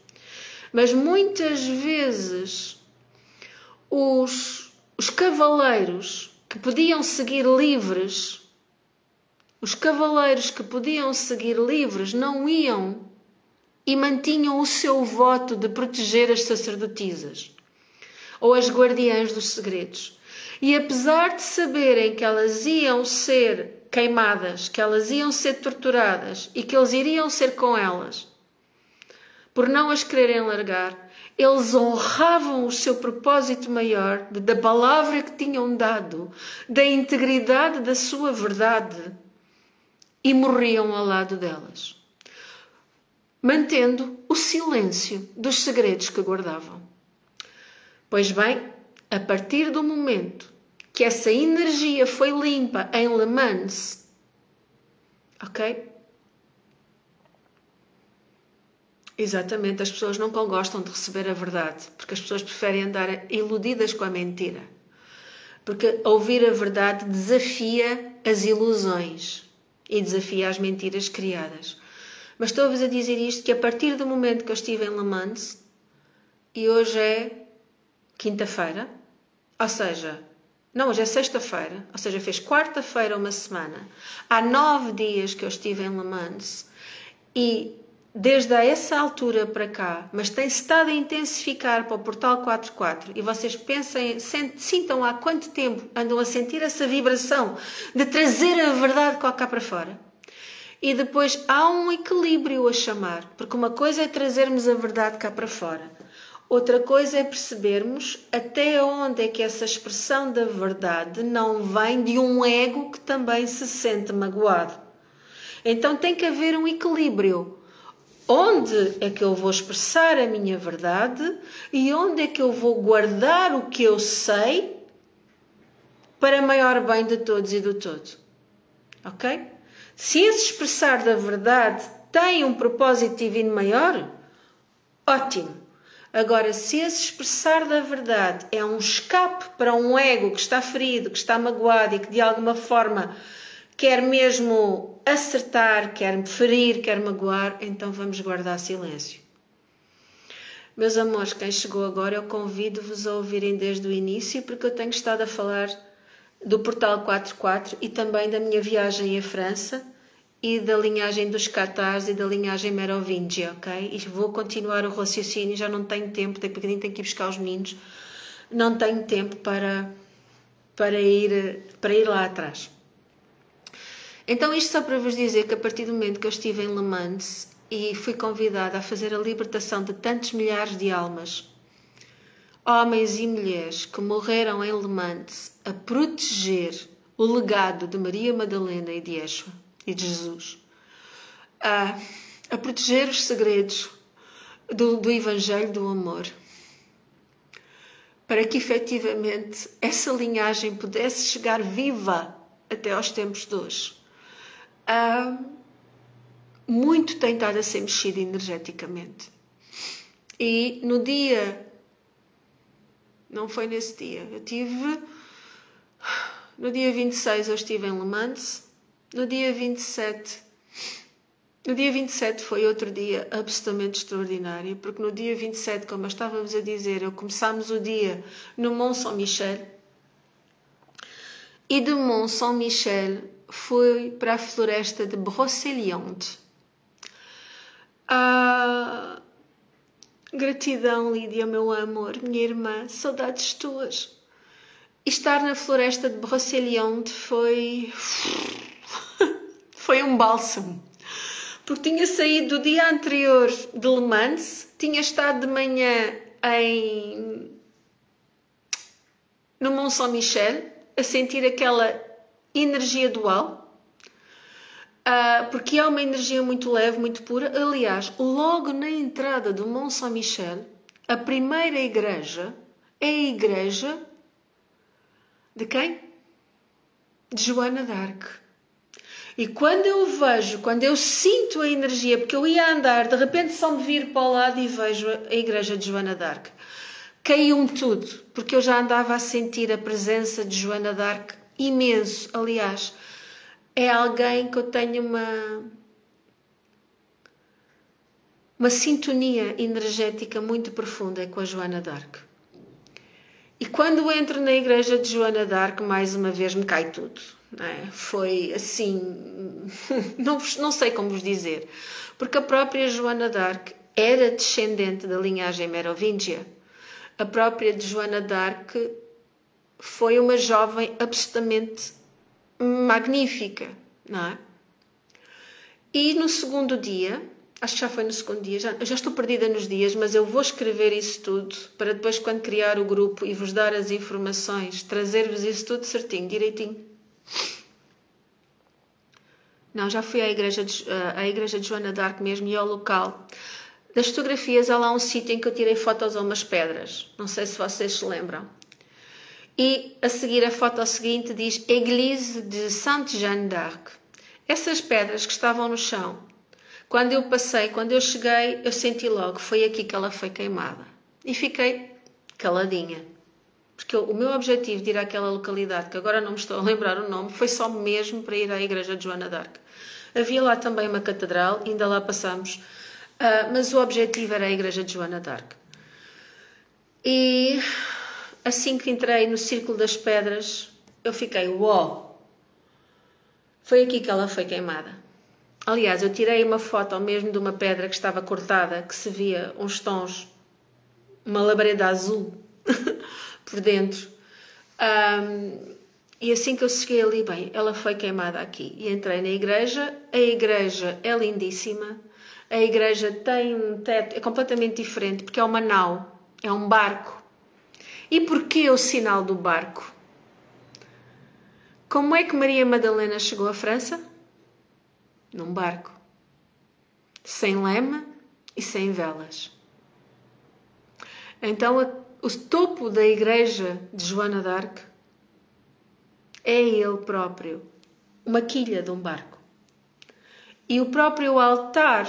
Mas muitas vezes os cavaleiros que podiam seguir livres, não iam e mantinham o seu voto de proteger as sacerdotisas ou as guardiãs dos segredos. E apesar de saberem que elas iam ser queimadas, que elas iam ser torturadas e que eles iriam ser com elas, por não as quererem largar, eles honravam o seu propósito maior da palavra que tinham dado, da integridade da sua verdade, e morriam ao lado delas, mantendo o silêncio dos segredos que guardavam. Pois bem, a partir do momento que essa energia foi limpa em Le Mans, ok? Exatamente, as pessoas não gostam de receber a verdade, porque as pessoas preferem andar iludidas com a mentira. Porque ouvir a verdade desafia as ilusões e desafia as mentiras criadas. Mas estou-vos a dizer isto, que a partir do momento que eu estive em Le Mans, e hoje é quinta-feira, ou seja, não, hoje é sexta-feira, ou seja, fez quarta-feira uma semana, há 9 dias que eu estive em Le Mans, e desde essa altura para cá, mas tem-se estado a intensificar para o Portal 44, e vocês pensem, sintam há quanto tempo andam a sentir essa vibração de trazer a verdade cá para fora. E depois há um equilíbrio a chamar, porque uma coisa é trazermos a verdade cá para fora, outra coisa é percebermos até onde é que essa expressão da verdade não vem de um ego que também se sente magoado. Então tem que haver um equilíbrio. Onde é que eu vou expressar a minha verdade e onde é que eu vou guardar o que eu sei para maior bem de todos e do todo? Ok? Se esse expressar da verdade tem um propósito divino maior, ótimo. Agora, se esse expressar da verdade é um escape para um ego que está ferido, que está magoado e que de alguma forma quer mesmo acertar, quer ferir, quer magoar, então vamos guardar silêncio. Meus amores, quem chegou agora, eu convido-vos a ouvirem desde o início, porque eu tenho estado a falar do Portal 44 e também da minha viagem à França e da linhagem dos Cathars e da linhagem Merovingia, ok? E vou continuar o raciocínio, já não tenho tempo, daqui a bocadinho tenho que ir buscar os meninos, não tenho tempo para ir lá atrás. Então isto só para vos dizer que a partir do momento que eu estive em Le Mans e fui convidada a fazer a libertação de tantos milhares de almas, homens e mulheres que morreram em Le Mans a proteger o legado de Maria Madalena e de Yeshua e de Jesus, a proteger os segredos do Evangelho do Amor, para que efetivamente essa linhagem pudesse chegar viva até aos tempos de hoje. Muito tem estado a ser mexido energeticamente. E no dia, não foi nesse dia, no dia 26 eu estive em Le Mans, no dia 27 foi outro dia absolutamente extraordinário, porque no dia 27, como estávamos a dizer, começámos o dia no Mont Saint-Michel, e do Mont Saint-Michel fui para a floresta de Brocéliande. Gratidão, Lídia, meu amor, minha irmã, saudades tuas. E estar na floresta de Brocéliande foi um bálsamo. Porque tinha saído do dia anterior de Le Mans, tinha estado de manhã no Mont Saint-Michel, a sentir aquela energia dual, porque é uma energia muito leve, muito pura. Aliás, logo na entrada do Mont Saint-Michel, a primeira igreja é a igreja de quem? De Joana d'Arc. E quando eu sinto a energia, porque eu ia andar, de repente só me viro para o lado e vejo a igreja de Joana d'Arc, caiu-me tudo, porque eu já andava a sentir a presença de Joana d'Arc imenso. Aliás, é alguém que eu tenho uma sintonia energética muito profunda com a Joana d'Arc. E quando entro na igreja de Joana d'Arc, mais uma vez me cai tudo. Não é? Foi assim, não sei como vos dizer, porque a própria Joana d'Arc era descendente da linhagem merovingia. A própria de Joana d'Arc foi uma jovem absolutamente magnífica, não é? E no segundo dia, acho que já foi no segundo dia, eu já estou perdida nos dias, mas eu vou escrever isso tudo para depois, quando criar o grupo e vos dar as informações, trazer-vos isso tudo certinho, direitinho. Não, já fui à igreja de Joana d'Arc mesmo e ao local. Das fotografias, há lá um sítio em que eu tirei fotos a umas pedras. Não sei se vocês se lembram. E a seguir, a foto seguinte diz Église de Sainte Jeanne d'Arc. Essas pedras que estavam no chão, quando eu cheguei, eu senti logo, foi aqui que ela foi queimada. E fiquei caladinha. Porque o meu objetivo de ir àquela localidade, que agora não me estou a lembrar o nome, foi só mesmo para ir à igreja de Joana d'Arc. Havia lá também uma catedral, ainda lá passamos, mas o objetivo era a igreja de Joana d'Arc. E assim que entrei no Círculo das Pedras, eu fiquei, uau! Foi aqui que ela foi queimada. Aliás, eu tirei uma foto mesmo de uma pedra que estava cortada, que se via uns tons, uma labareda azul por dentro. E assim que eu cheguei ali, bem, ela foi queimada aqui. E entrei na igreja. A igreja é lindíssima. A igreja tem um teto, é completamente diferente, porque é uma nau, é um barco. E porquê o sinal do barco? Como é que Maria Madalena chegou à França? Num barco. Sem leme e sem velas. Então, o topo da igreja de Joana d'Arc é ele próprio, uma quilha de um barco. E o próprio altar,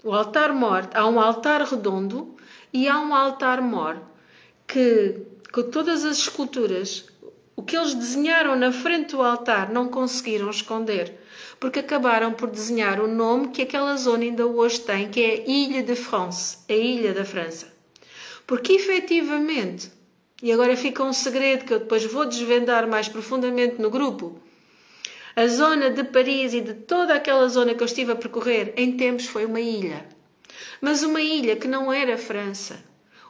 o altar-mor, há um altar redondo e há um altar-mor que, com todas as esculturas, o que eles desenharam na frente do altar não conseguiram esconder, porque acabaram por desenhar o nome que aquela zona ainda hoje tem, que é Ilha de France, a Ilha da França. Porque efetivamente, e agora fica um segredo que eu depois vou desvendar mais profundamente no grupo, a zona de Paris e de toda aquela zona que eu estive a percorrer, em tempos foi uma ilha. Mas uma ilha que não era França.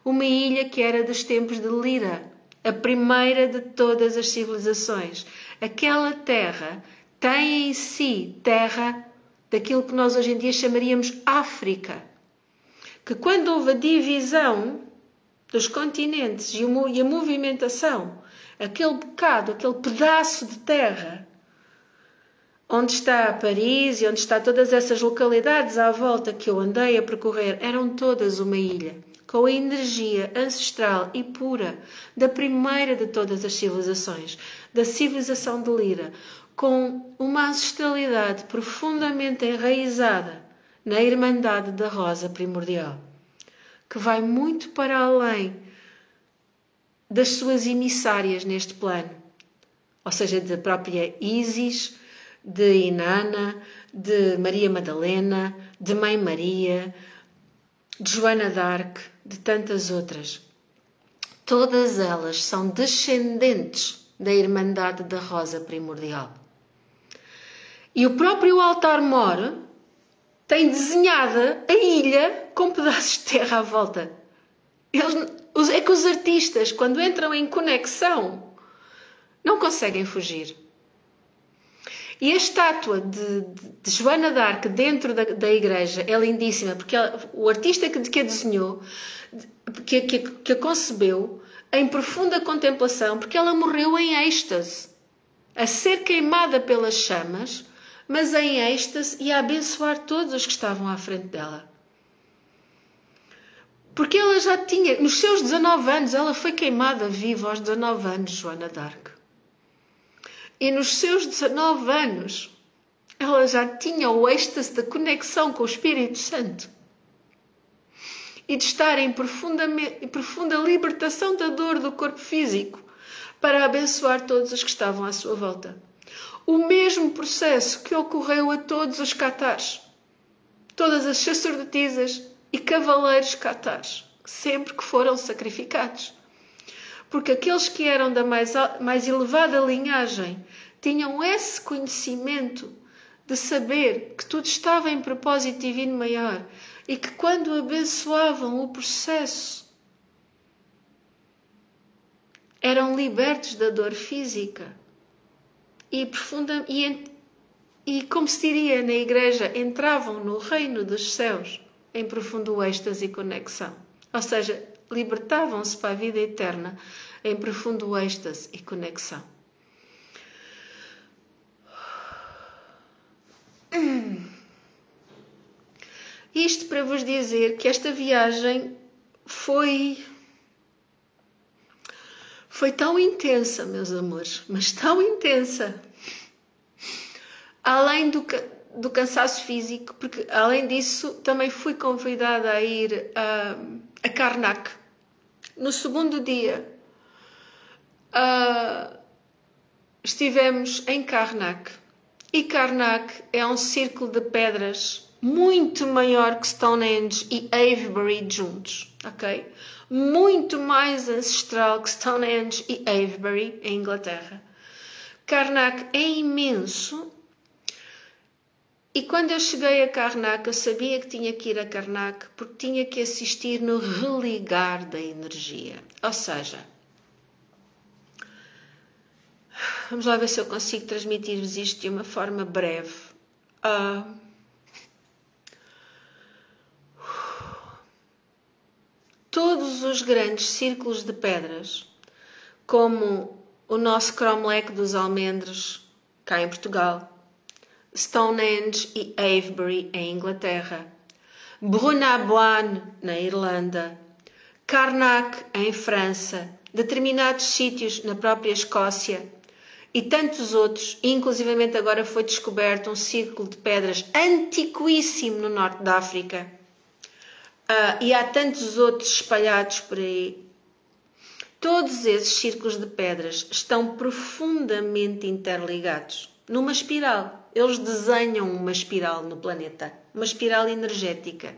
Uma ilha que era dos tempos de Lira, a primeira de todas as civilizações. Aquela terra tem em si terra daquilo que nós hoje em dia chamaríamos África. Que quando houve a divisão dos continentes e a movimentação, aquele bocado, aquele pedaço de terra, onde está Paris e onde está todas essas localidades à volta que eu andei a percorrer, eram todas uma ilha, com a energia ancestral e pura da primeira de todas as civilizações, da civilização de Lira, com uma ancestralidade profundamente enraizada na Irmandade da Rosa Primordial, que vai muito para além das suas emissárias neste plano, ou seja, da própria Ísis, de Inanna, de Maria Madalena, de Mãe Maria, de Joana d'Arc, de tantas outras. Todas elas são descendentes da Irmandade da Rosa Primordial. E o próprio altar-mor tem desenhada a ilha com pedaços de terra à volta. É que os artistas, quando entram em conexão, não conseguem fugir. E a estátua de Joana d'Arc dentro da igreja é lindíssima, porque o artista que a desenhou, que a concebeu, em profunda contemplação, porque ela morreu em êxtase, a ser queimada pelas chamas, mas em êxtase e a abençoar todos os que estavam à frente dela. Porque ela já tinha, nos seus 19 anos, ela foi queimada viva aos 19 anos, Joana d'Arc. E nos seus 19 anos, ela já tinha o êxtase da conexão com o Espírito Santo e de estar em profunda libertação da dor do corpo físico para abençoar todos os que estavam à sua volta. O mesmo processo que ocorreu a todos os catares, todas as sacerdotisas e cavaleiros catares, sempre que foram sacrificados. Porque aqueles que eram da mais elevada linhagem tinham esse conhecimento de saber que tudo estava em propósito divino maior e que quando abençoavam o processo eram libertos da dor física e como se diria na igreja, entravam no reino dos céus em profundo êxtase e conexão. Ou seja, libertavam-se para a vida eterna em profundo êxtase e conexão. Isto para vos dizer que esta viagem foi tão intensa, meus amores, mas tão intensa. Além do cansaço físico, porque além disso também fui convidada a ir a Karnak. No segundo dia estivemos em Karnak. E Karnak é um círculo de pedras muito maior que Stonehenge e Avebury juntos, ok? Muito mais ancestral que Stonehenge e Avebury, em Inglaterra. Karnak é imenso. E quando eu cheguei a Karnak, eu sabia que tinha que ir a Karnak porque tinha que assistir no religar da energia. Ou seja, vamos lá ver se eu consigo transmitir-vos isto de uma forma breve. Todos os grandes círculos de pedras, como o nosso cromlech dos almendres, cá em Portugal, Stonehenge e Avebury, em Inglaterra, Brunnaboine, na Irlanda, Karnak, em França, determinados sítios na própria Escócia e tantos outros, inclusivamente agora foi descoberto um círculo de pedras antiquíssimo no norte da África. E há tantos outros espalhados por aí. Todos esses círculos de pedras estão profundamente interligados, numa espiral. Eles desenham uma espiral no planeta, uma espiral energética.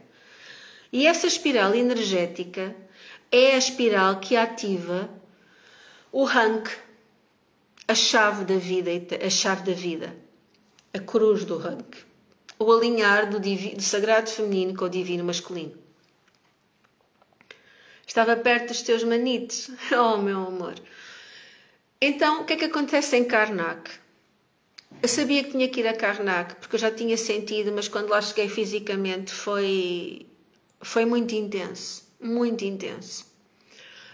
E essa espiral energética é a espiral que ativa o Hank, a chave da vida, a cruz do Hank, o alinhar do sagrado feminino com o divino masculino. Estava perto dos teus manites. Oh, meu amor. Então, o que é que acontece em Karnak? Eu sabia que tinha que ir a Karnak, porque eu já tinha sentido, mas quando lá cheguei fisicamente foi muito intenso. Muito intenso.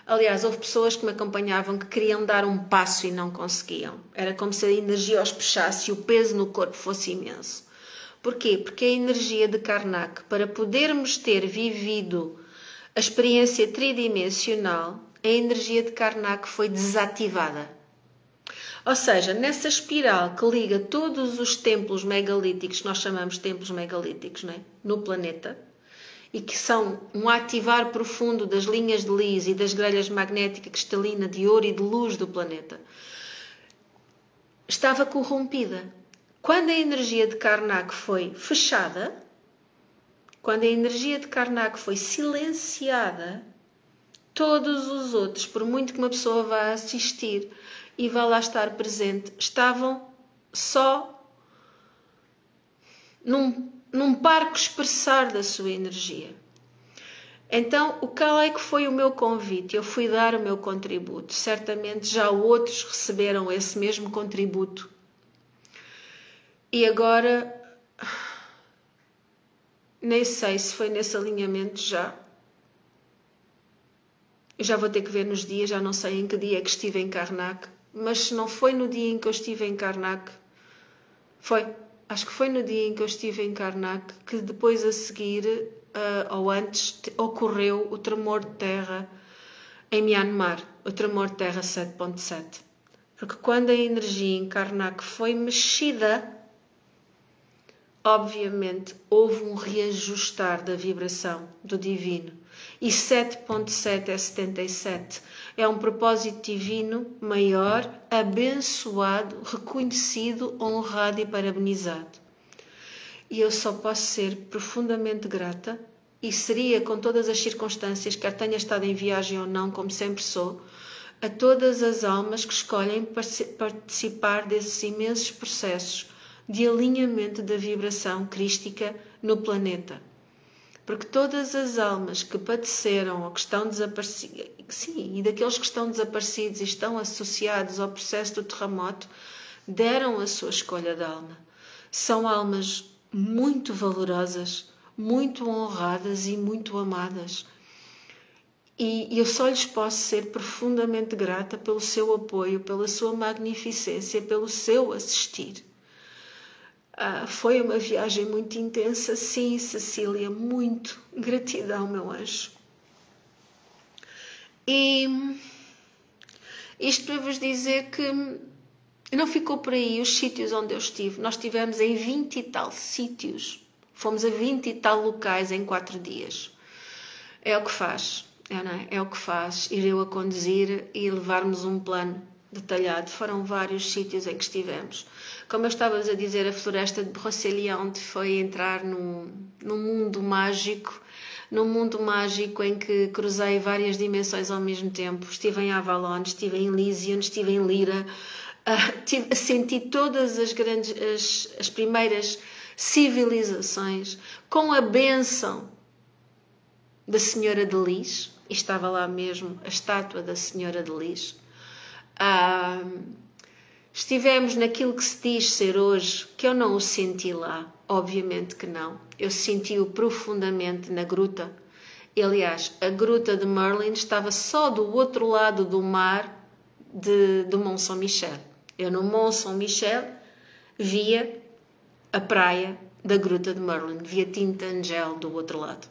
Aliás, houve pessoas que me acompanhavam que queriam dar um passo e não conseguiam. Era como se a energia os puxasse e o peso no corpo fosse imenso. Porquê? Porque a energia de Karnak, para podermos ter vivido a experiência tridimensional, a energia de Karnak foi desativada. Ou seja, nessa espiral que liga todos os templos megalíticos, que nós chamamos de templos megalíticos, não é? No planeta, e que são um ativar profundo das linhas de Lis e das grelhas magnética cristalina de ouro e de luz do planeta, estava corrompida. Quando a energia de Karnak foi fechada, quando a energia de Karnak foi silenciada, todos os outros, por muito que uma pessoa vá assistir e vá lá estar presente, estavam só num parco expressar da sua energia. Então, qual é que foi o meu convite? Eu fui dar o meu contributo. Certamente já outros receberam esse mesmo contributo. E agora, nem sei se foi nesse alinhamento já. Eu já vou ter que ver nos dias, já não sei em que dia é que estive em Karnak, mas se não foi no dia em que eu estive em Karnak, acho que foi no dia em que eu estive em Karnak, que depois a seguir, ou antes, ocorreu o tremor de terra em Myanmar, o tremor de terra 7.7. Porque quando a energia em Karnak foi mexida, obviamente houve um reajustar da vibração do divino. E 7.7 é 77. É um propósito divino maior, abençoado, reconhecido, honrado e parabenizado. E eu só posso ser profundamente grata, e seria com todas as circunstâncias, quer tenha estado em viagem ou não, como sempre sou, a todas as almas que escolhem participar desses imensos processos de alinhamento da vibração crística no planeta. Porque todas as almas que padeceram ou que estão desaparecidas, sim, e daqueles que estão desaparecidos e estão associados ao processo do terremoto, deram a sua escolha de alma. São almas muito valorosas, muito honradas e muito amadas. E eu só lhes posso ser profundamente grata pelo seu apoio, pela sua magnificência, pelo seu assistir. Foi uma viagem muito intensa, sim, Cecília, muito. Gratidão, meu anjo. E isto para vos dizer que não ficou por aí os sítios onde eu estive. Nós estivemos em 20 e tal sítios. Fomos a 20 e tal locais em 4 dias. É o que faz. É o que faz ir eu a conduzir e levarmos um plano detalhado. Foram vários sítios em que estivemos. Como eu estava a dizer, a floresta de Brocéliande foi entrar num mundo mágico, em que cruzei várias dimensões ao mesmo tempo. Estive em Avalon, estive em Elysium, estive em Lyra, senti todas as primeiras civilizações com a bênção da Senhora de Lis, e estava lá mesmo a estátua da Senhora de Lis. Estivemos naquilo que se diz ser hoje, que eu não o senti lá, obviamente que não. Eu senti-o profundamente na gruta. E, aliás, a gruta de Merlin estava só do outro lado do mar do Mont Saint-Michel. Eu no Mont Saint-Michel via a praia da gruta de Merlin, via Tintagel do outro lado.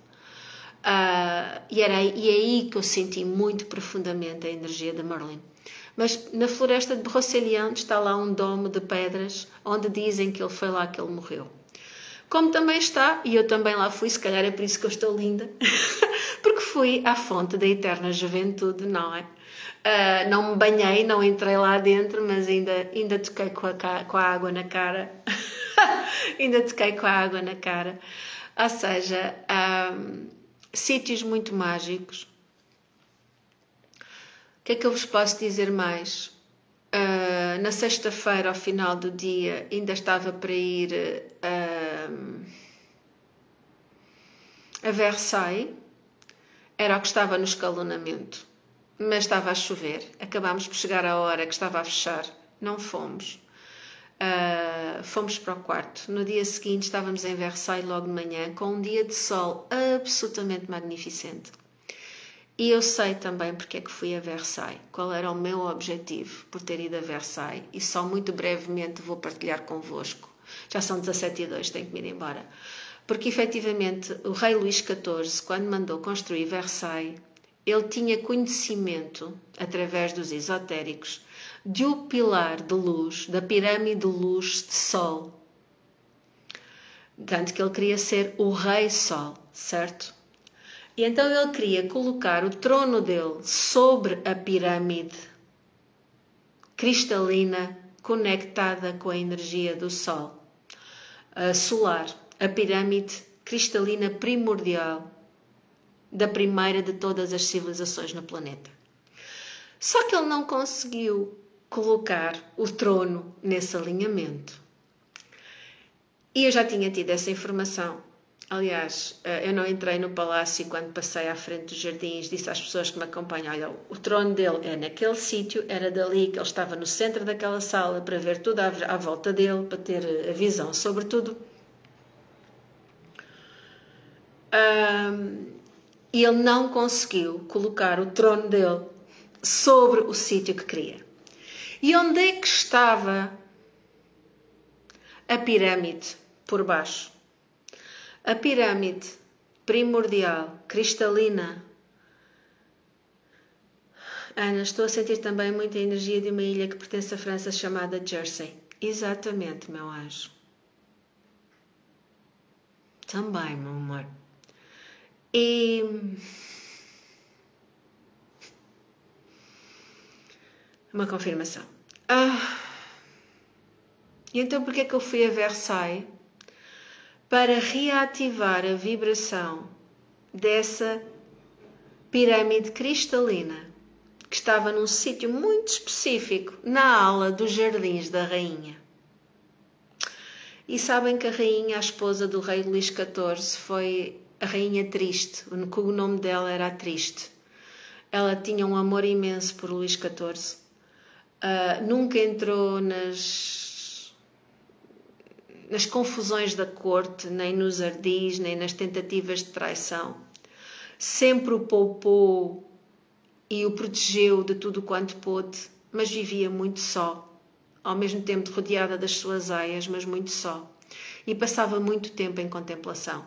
E é aí que eu senti muito profundamente a energia de Merlin. Mas na floresta de Brocéliande está lá um domo de pedras, onde dizem que foi lá que ele morreu. Como também está, e eu também lá fui, se calhar é por isso que eu estou linda, porque fui à fonte da eterna juventude, não é? Não me banhei, não entrei lá dentro, mas ainda toquei com a água na cara. Ainda toquei com a água na cara. Ou seja, sítios muito mágicos. O que é que eu vos posso dizer mais? Na sexta-feira, ao final do dia, ainda estava para ir a Versailles. Era o que estava no escalonamento, mas estava a chover. Acabámos por chegar à hora que estava a fechar. Não fomos. Fomos para o quarto. No dia seguinte estávamos em Versailles logo de manhã, com um dia de sol absolutamente magnificente. E eu sei também porque é que fui a Versailles, qual era o meu objetivo por ter ido a Versailles, e só muito brevemente vou partilhar convosco. Já são 17h02, tenho que me ir embora. Porque efetivamente o rei Luís XIV, quando mandou construir Versailles, ele tinha conhecimento, através dos esotéricos, de um pilar de luz, da pirâmide de luz de Sol. Tanto que ele queria ser o Rei Sol, certo? E então ele queria colocar o trono dele sobre a pirâmide cristalina conectada com a energia do Sol solar, a pirâmide cristalina primordial da primeira de todas as civilizações no planeta. Só que ele não conseguiu colocar o trono nesse alinhamento. E eu já tinha tido essa informação. Aliás, eu não entrei no palácio e quando passei à frente dos jardins disse às pessoas que me acompanham, olha, o trono dele é naquele sítio, era dali que ele estava no centro daquela sala para ver tudo à volta dele, para ter a visão sobre tudo. E ele não conseguiu colocar o trono dele sobre o sítio que queria. E onde é que estava a pirâmide por baixo? A pirâmide primordial, cristalina. Ana, estou a sentir também muita energia de uma ilha que pertence à França chamada Jersey. Exatamente, meu anjo. Também, meu amor. E uma confirmação. E então porquê é que eu fui a Versailles? Para reativar a vibração dessa pirâmide cristalina que estava num sítio muito específico, na ala dos Jardins da Rainha. E sabem que a rainha, a esposa do rei Luís XIV, foi a Rainha Triste. O nome dela era a Triste. Ela tinha um amor imenso por Luís XIV. Nunca entrou nas confusões da corte, nem nos ardis, nem nas tentativas de traição. Sempre o poupou e o protegeu de tudo quanto pôde, mas vivia muito só, ao mesmo tempo rodeada das suas aias, mas muito só. E passava muito tempo em contemplação.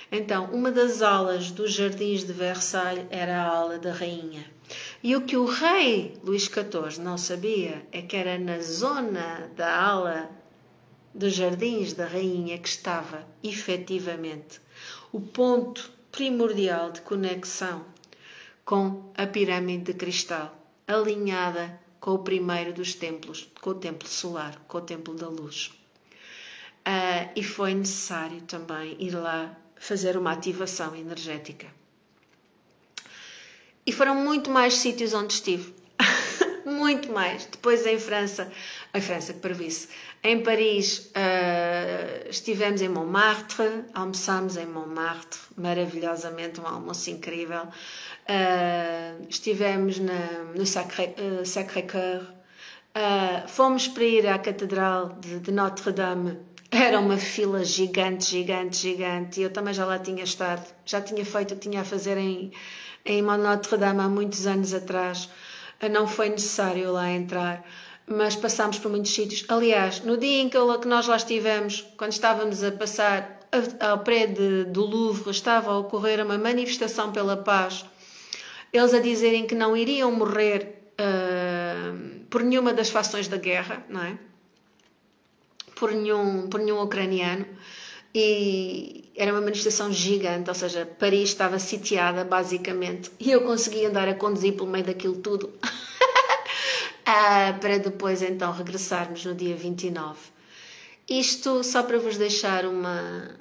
Então, uma das alas dos Jardins de Versailles era a ala da rainha. E o que o rei Luís XIV não sabia é que era na zona da ala dos Jardins da Rainha que estava, efetivamente, o ponto primordial de conexão com a pirâmide de cristal, alinhada com o primeiro dos templos, com o templo solar, com o templo da luz. E foi necessário também ir lá fazer uma ativação energética. E foram muito mais sítios onde estive. Muito mais. Depois em França que previce. Em Paris estivemos em Montmartre, almoçámos em Montmartre, maravilhosamente, um almoço incrível. Estivemos no Sacré-Cœur. Fomos para ir à Catedral de Notre-Dame. Era uma fila gigante. E eu também já lá tinha estado. Já tinha feito o que tinha a fazer em Notre-Dame há muitos anos atrás. Não foi necessário lá entrar, mas passámos por muitos sítios. Aliás, no dia em que nós lá estivemos, quando estávamos a passar ao pé do Louvre, estava a ocorrer uma manifestação pela paz. Eles a dizerem que não iriam morrer por nenhuma das fações da guerra, não é? Por nenhum ucraniano. E era uma manifestação gigante, ou seja, Paris estava sitiada basicamente, e eu consegui andar a conduzir pelo meio daquilo tudo para depois então regressarmos no dia 29. Isto só para vos deixar uma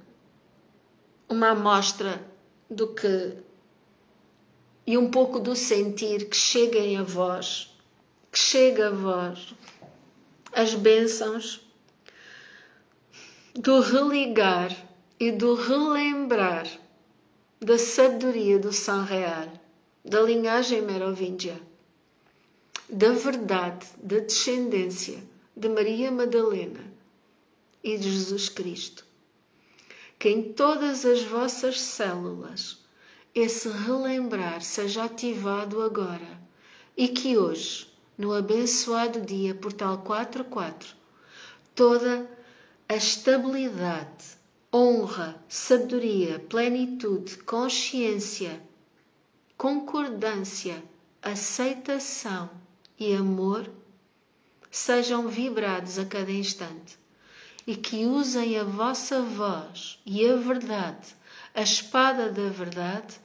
amostra do que e um pouco do sentir que chega a vós as bênçãos do religar e do relembrar da sabedoria do Sanreal, da linhagem merovíngia, da verdade, da descendência de Maria Madalena e de Jesus Cristo. Que em todas as vossas células esse relembrar seja ativado agora e que hoje, no abençoado dia Portal 44, toda a estabilidade, honra, sabedoria, plenitude, consciência, concordância, aceitação e amor sejam vibrados a cada instante e que usem a vossa voz e a verdade, a espada da verdade,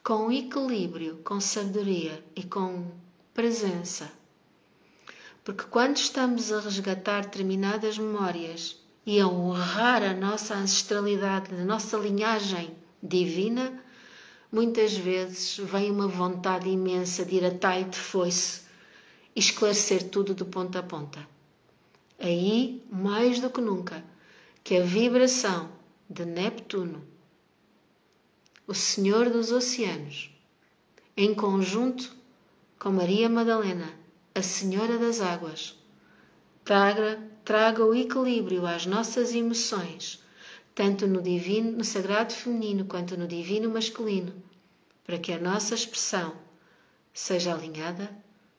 com equilíbrio, com sabedoria e com presença. Porque quando estamos a resgatar determinadas memórias e a honrar a nossa ancestralidade, a nossa linhagem divina, muitas vezes vem uma vontade imensa de ir a talho de foice e esclarecer tudo de ponta a ponta. Aí, mais do que nunca, que a vibração de Neptuno, o Senhor dos Oceanos, em conjunto com Maria Madalena, a Senhora das Águas, traga o equilíbrio às nossas emoções, tanto no divino, no sagrado feminino, quanto no divino masculino, para que a nossa expressão seja alinhada,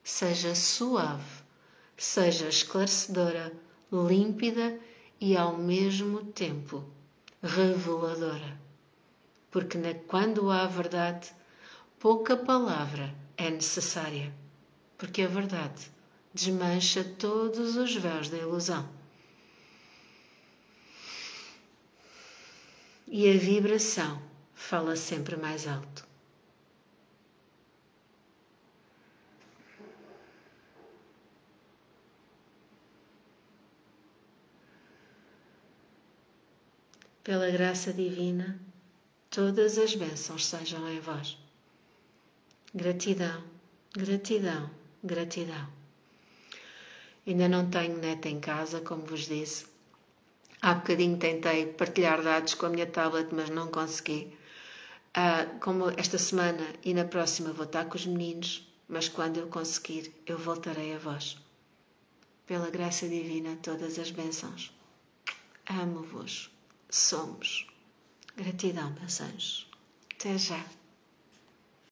seja suave, seja esclarecedora, límpida e ao mesmo tempo reveladora. Porque quando há verdade, pouca palavra é necessária, porque a verdade desmancha todos os véus da ilusão. E a vibração fala sempre mais alto. Pela graça divina, todas as bênçãos sejam em vós. Gratidão, gratidão, gratidão. Ainda não tenho neta em casa, como vos disse. Há bocadinho tentei partilhar dados com a minha tablet, mas não consegui. Como esta semana e na próxima vou estar com os meninos, mas quando eu conseguir, eu voltarei a vós. Pela graça divina, todas as bênçãos. Amo-vos. Somos. Gratidão, meus anjos. Até já.